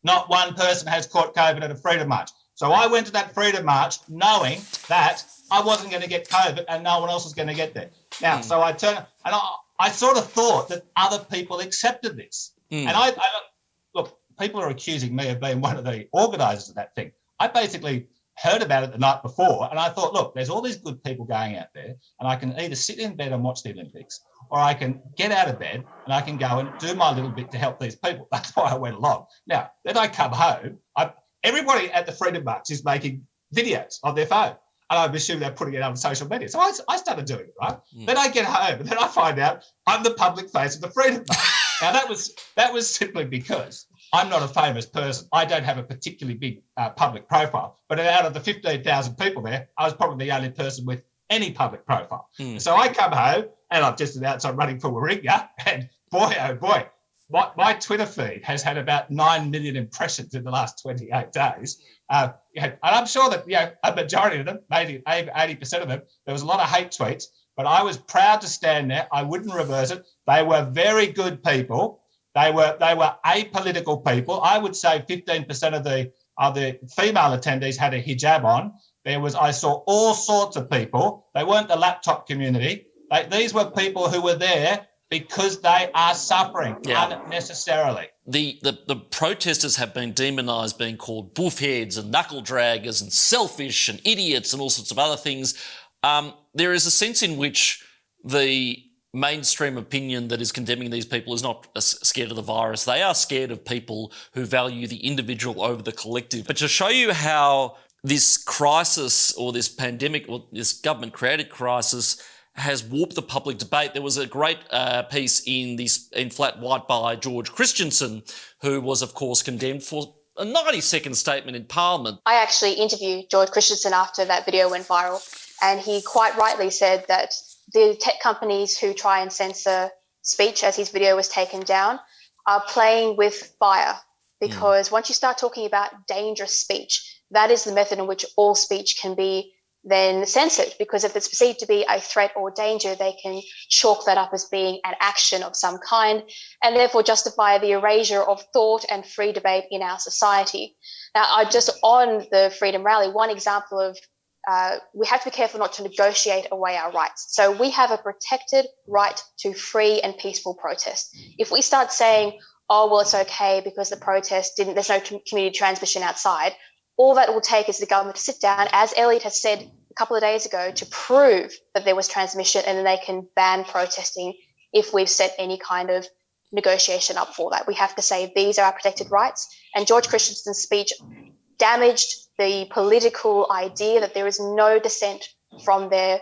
Not one person has caught COVID at a freedom march. So I went to that freedom march knowing that I wasn't going to get COVID and no one else was going to get there. Now, so I turned, and I sort of thought that other people accepted this. And I look, people are accusing me of being one of the organisers of that thing. I basically heard about it the night before, and I thought, look, there's all these good people going out there, and I can either sit in bed and watch the Olympics, or I can get out of bed and I can go and do my little bit to help these people. That's why I went along. Now, then I come home. Everybody at the Freedom March is making videos on their phone, and I assume they're putting it on social media. So I started doing it, right? Then I get home, and then I find out I'm the public face of the Freedom March. Now, that was simply because I'm not a famous person. I don't have a particularly big public profile. But out of the 15,000 people there, I was probably the only person with any public profile. So I come home, and I've just announced I'm running for Warringah, and boy, oh boy, my Twitter feed has had about 9 million impressions in the last 28 days. And I'm sure that a majority of them, maybe 80% of them, there was a lot of hate tweets, but I was proud to stand there. I wouldn't reverse it. They were very good people. They were apolitical people. I would say 15% of the female attendees had a hijab on. I saw all sorts of people. They weren't the laptop community. These were people who were there because they are suffering unnecessarily. The protesters have been demonised, being called buffheads and knuckle draggers and selfish and idiots and all sorts of other things. There is a sense in which the mainstream opinion that is condemning these people is not scared of the virus. They are scared of people who value the individual over the collective. But to show you how this crisis or this pandemic or this government-created crisis has warped the public debate, there was a great piece in Flat White by George Christensen, who was, of course, condemned for a 90-second statement in Parliament. I actually interviewed George Christensen after that video went viral, and he quite rightly said that the tech companies who try and censor speech as his video was taken down are playing with fire, because once you start talking about dangerous speech, that is the method in which all speech can be then censored, because if it's perceived to be a threat or danger, they can chalk that up as being an action of some kind and therefore justify the erasure of thought and free debate in our society. Now, just on the Freedom Rally, one example of we have to be careful not to negotiate away our rights. So we have a protected right to free and peaceful protest. If we start saying, oh, well, it's okay because the protest there's no community transmission outside, all that will take is the government to sit down, as Elliot has said a couple of days ago, to prove that there was transmission, and then they can ban protesting if we've set any kind of negotiation up for that. We have to say these are our protected rights. And George Christensen's speech damaged the political idea that there is no dissent from their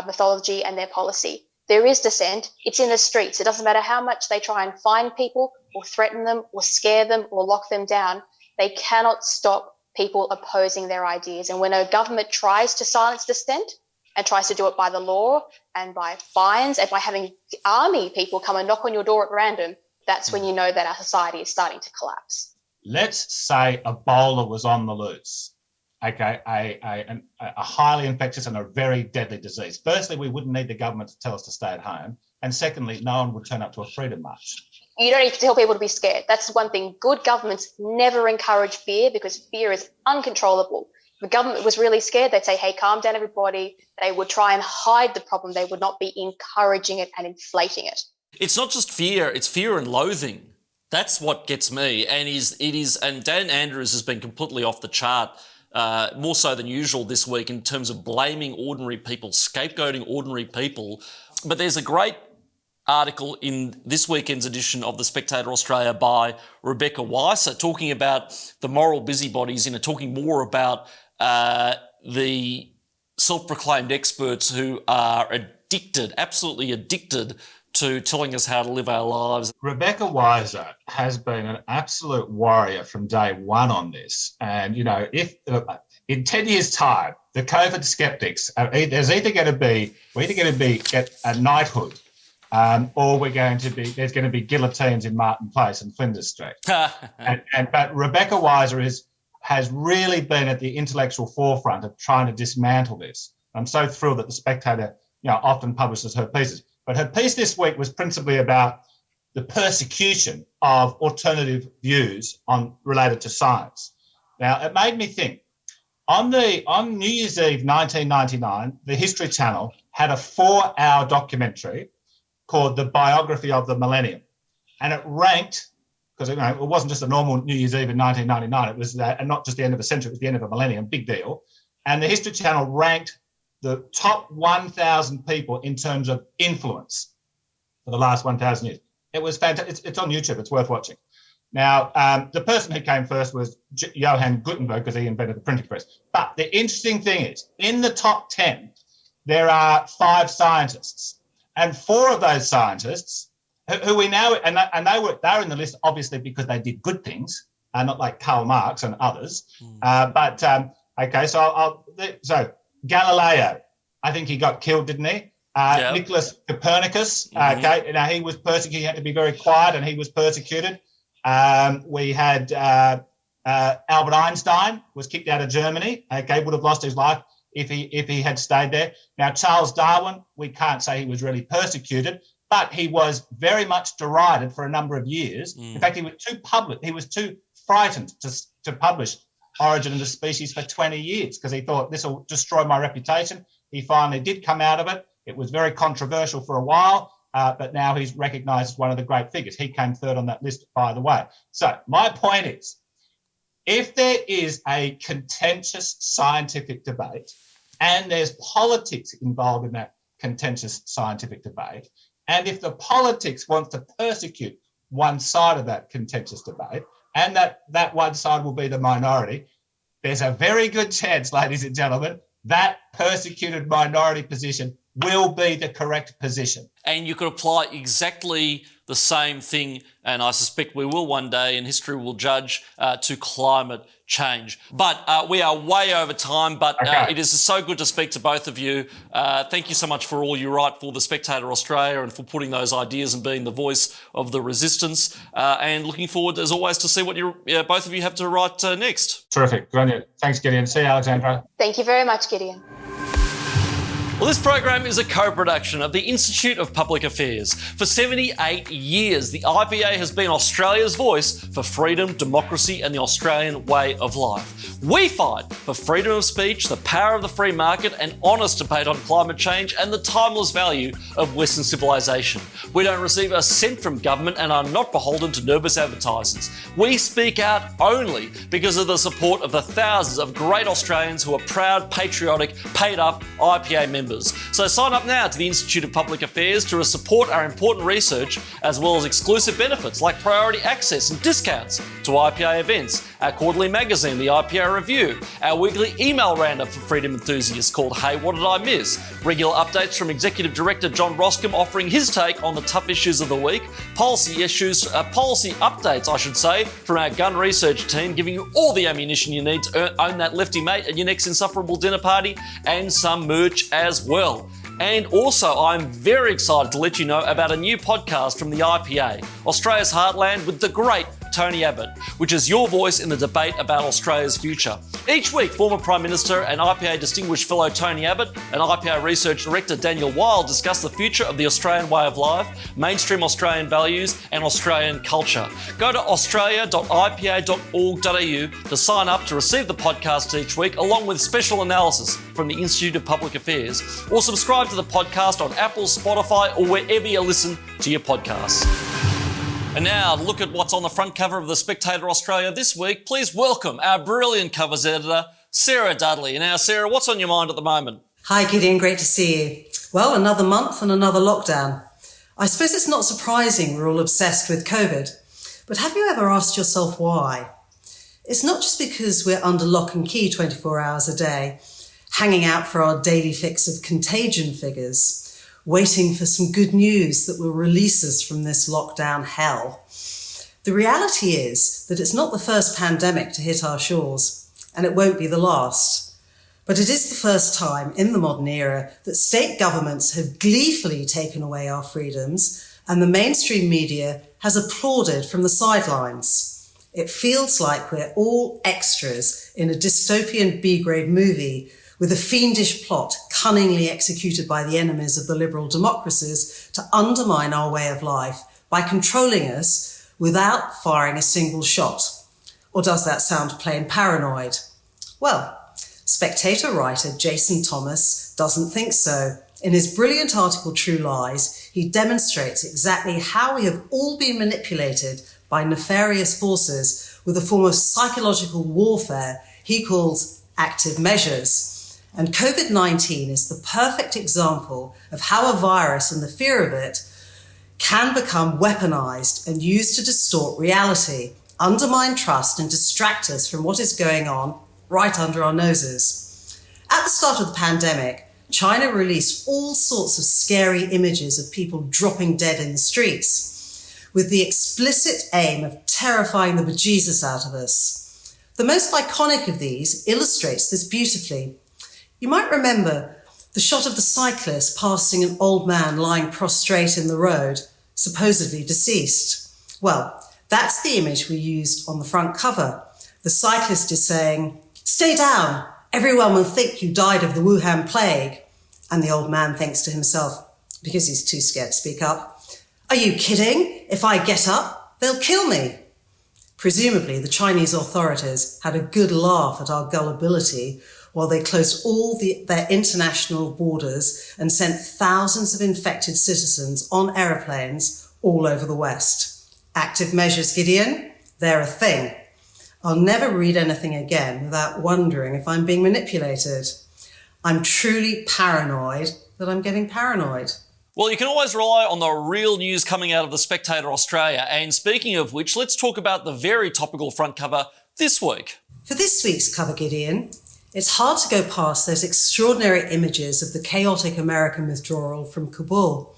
mythology and their policy. There is dissent. It's in the streets. It doesn't matter how much they try and fine people or threaten them or scare them or lock them down. They cannot stop people opposing their ideas. And when a government tries to silence dissent and tries to do it by the law and by fines and by having army people come and knock on your door at random, that's when you know that our society is starting to collapse. Let's say Ebola was on the loose, okay, a highly infectious and a very deadly disease. Firstly, we wouldn't need the government to tell us to stay at home. And secondly, no one would turn up to a freedom march. you don't need to tell people to be scared. That's one thing. Good governments never encourage fear because fear is uncontrollable. If the government was really scared, they'd say, hey, calm down, everybody. They would try and hide the problem. They would not be encouraging it and inflating it. It's not just fear, it's fear and loathing. That's what gets me. And Dan Andrews has been completely off the chart, more so than usual this week in terms of blaming ordinary people, scapegoating ordinary people. But there's a great article in this weekend's edition of the Spectator Australia by Rebecca Weiser talking about the moral busybodies, talking more about the self-proclaimed experts who are addicted, absolutely addicted to telling us how to live our lives. Rebecca Weiser has been an absolute warrior from day one on this. And, if in 10 years' time, the COVID skeptics, there's either going to be get a knighthood, or there's going to be guillotines in Martin Place and Flinders Street. But Rebecca Weiser has really been at the intellectual forefront of trying to dismantle this. I'm so thrilled that the Spectator, often publishes her pieces. But her piece this week was principally about the persecution of alternative views related to science. Now, it made me think. On New Year's Eve 1999, the History Channel had a 4-hour documentary called The Biography of the Millennium. And it ranked, because it wasn't just a normal New Year's Eve in 1999, it was not just the end of a century, it was the end of a millennium, big deal. And the History Channel ranked the top 1,000 people in terms of influence for the last 1,000 years. It was fantastic. It's on YouTube. It's worth watching. Now, the person who came first was Johann Gutenberg because he invented the printing press. But the interesting thing is, in the top 10, there are 5 scientists. And 4 of those scientists, who we now, they're in the list obviously because they did good things, not like Karl Marx and others. So Galileo, I think he got killed, didn't he? Nicholas Copernicus, he was persecuted. He had to be very quiet, and he was persecuted. We had Albert Einstein was kicked out of Germany. Would have lost his life if he had stayed there. Now Charles Darwin, we can't say he was really persecuted, but he was very much derided for a number of years. In fact, he was too frightened to publish Origin of the Species for 20 years because he thought this will destroy my reputation. He finally did come out of it. It was very controversial for a while, but now he's recognised as one of the great figures. He came third on that list, by the way. So my point is, if there is a contentious scientific debate and there's politics involved in that contentious scientific debate, and if the politics wants to persecute one side of that contentious debate, and that one side will be the minority, there's a very good chance, ladies and gentlemen, that persecuted minority position will be the correct position. And you could apply exactly the same thing, and I suspect we will one day, and history will judge, to climate change. But we are way over time, but it is so good to speak to both of you. Thank you so much for all you write for the Spectator Australia and for putting those ideas and being the voice of the resistance. And looking forward, as always, to see what both of you have to write next. Terrific. Good on you. Thanks, Gideon. See you, Alexandra. Thank you very much, Gideon. Well, this program is a co-production of the Institute of Public Affairs. For 78 years, the IPA has been Australia's voice for freedom, democracy and the Australian way of life. We fight for freedom of speech, the power of the free market, an honest debate on climate change and the timeless value of Western civilization. We don't receive a cent from government and are not beholden to nervous advertisers. We speak out only because of the support of the thousands of great Australians who are proud, patriotic, paid-up IPA members. So sign up now to the Institute of Public Affairs to support our important research as well as exclusive benefits like priority access and discounts to IPA events, our quarterly magazine, the IPA Review, our weekly email roundup for freedom enthusiasts called Hey, What Did I Miss? Regular updates from Executive Director John Roscombe offering his take on the tough issues of the week, policy updates, I should say, from our gun research team, giving you all the ammunition you need to own that lefty mate at your next insufferable dinner party, and some merch as well. And also, I'm very excited to let you know about a new podcast from the IPA, Australia's Heartland, with the great Tony Abbott, which is your voice in the debate about Australia's future. Each week, former Prime Minister and IPA Distinguished Fellow Tony Abbott and IPA Research Director Daniel Wild discuss the future of the Australian way of life, mainstream Australian values and Australian culture. Go to australia.ipa.org.au to sign up to receive the podcast each week, along with special analysis from the Institute of Public Affairs, or subscribe to the podcast on Apple, Spotify, or wherever you listen to your podcasts. And now, to look at what's on the front cover of the Spectator Australia this week, please welcome our brilliant covers editor, Sarah Dudley. Now, Sarah, what's on your mind at the moment? Hi, Gideon. Great to see you. Well, another month and another lockdown. I suppose it's not surprising we're all obsessed with COVID, but have you ever asked yourself why? It's not just because we're under lock and key 24 hours a day, hanging out for our daily fix of contagion figures, waiting for some good news that will release us from this lockdown hell. The reality is that it's not the first pandemic to hit our shores, and it won't be the last. But it is the first time in the modern era that state governments have gleefully taken away our freedoms, and the mainstream media has applauded from the sidelines. It feels like we're all extras in a dystopian B-grade movie with a fiendish plot cunningly executed by the enemies of the liberal democracies to undermine our way of life by controlling us without firing a single shot. Or does that sound plain paranoid? Well, Spectator writer Jason Thomas doesn't think so. In his brilliant article True Lies, he demonstrates exactly how we have all been manipulated by nefarious forces with a form of psychological warfare he calls active measures. And COVID-19 is the perfect example of how a virus and the fear of it can become weaponized and used to distort reality, undermine trust and distract us from what is going on right under our noses. At the start of the pandemic, China released all sorts of scary images of people dropping dead in the streets, with the explicit aim of terrifying the bejesus out of us. The most iconic of these illustrates this beautifully. You might remember the shot of the cyclist passing an old man lying prostrate in the road, supposedly deceased. Well, that's the image we used on the front cover. The cyclist is saying, "Stay down, everyone will think you died of the Wuhan plague." And the old man thinks to himself, because he's too scared to speak up, "Are you kidding? If I get up, they'll kill me." Presumably, the Chinese authorities had a good laugh at our gullibility while they closed all their international borders and sent thousands of infected citizens on aeroplanes all over the West. Active measures, Gideon, they're a thing. I'll never read anything again without wondering if I'm being manipulated. I'm truly paranoid that I'm getting paranoid. Well, you can always rely on the real news coming out of the Spectator Australia. And speaking of which, let's talk about the very topical front cover this week. For this week's cover, Gideon, it's hard to go past those extraordinary images of the chaotic American withdrawal from Kabul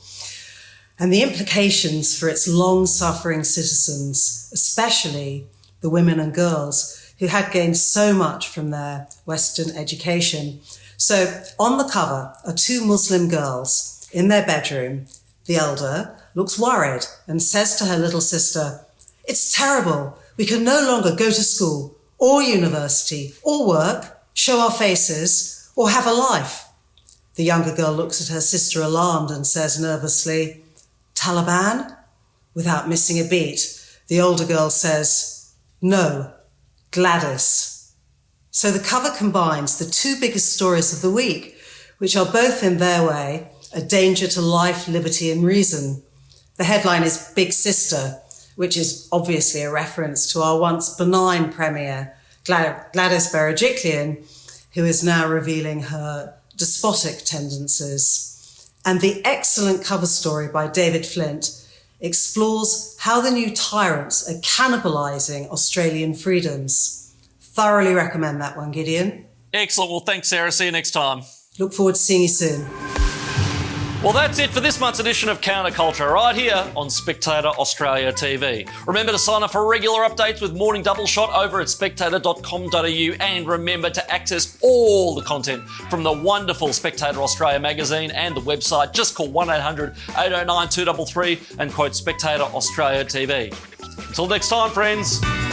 and the implications for its long-suffering citizens, especially the women and girls who had gained so much from their Western education. So on the cover are two Muslim girls in their bedroom. The elder looks worried and says to her little sister, "It's terrible. We can no longer go to school or university or work, show our faces, or have a life." The younger girl looks at her sister alarmed and says nervously, "Taliban?" Without missing a beat, the older girl says, "No, Gladys." So the cover combines the two biggest stories of the week, which are both in their way a danger to life, liberty and reason. The headline is Big Sister, which is obviously a reference to our once benign premier, Gladys Berejiklian, who is now revealing her despotic tendencies. And the excellent cover story by David Flint explores how the new tyrants are cannibalising Australian freedoms. Thoroughly recommend that one, Gideon. Excellent. Well, thanks, Sarah. See you next time. Look forward to seeing you soon. Well, that's it for this month's edition of CounterCulture, right here on Spectator Australia TV. Remember to sign up for regular updates with Morning Double Shot over at spectator.com.au, and remember to access all the content from the wonderful Spectator Australia magazine and the website. Just call 1800 809 233 and quote Spectator Australia TV. Until next time, friends.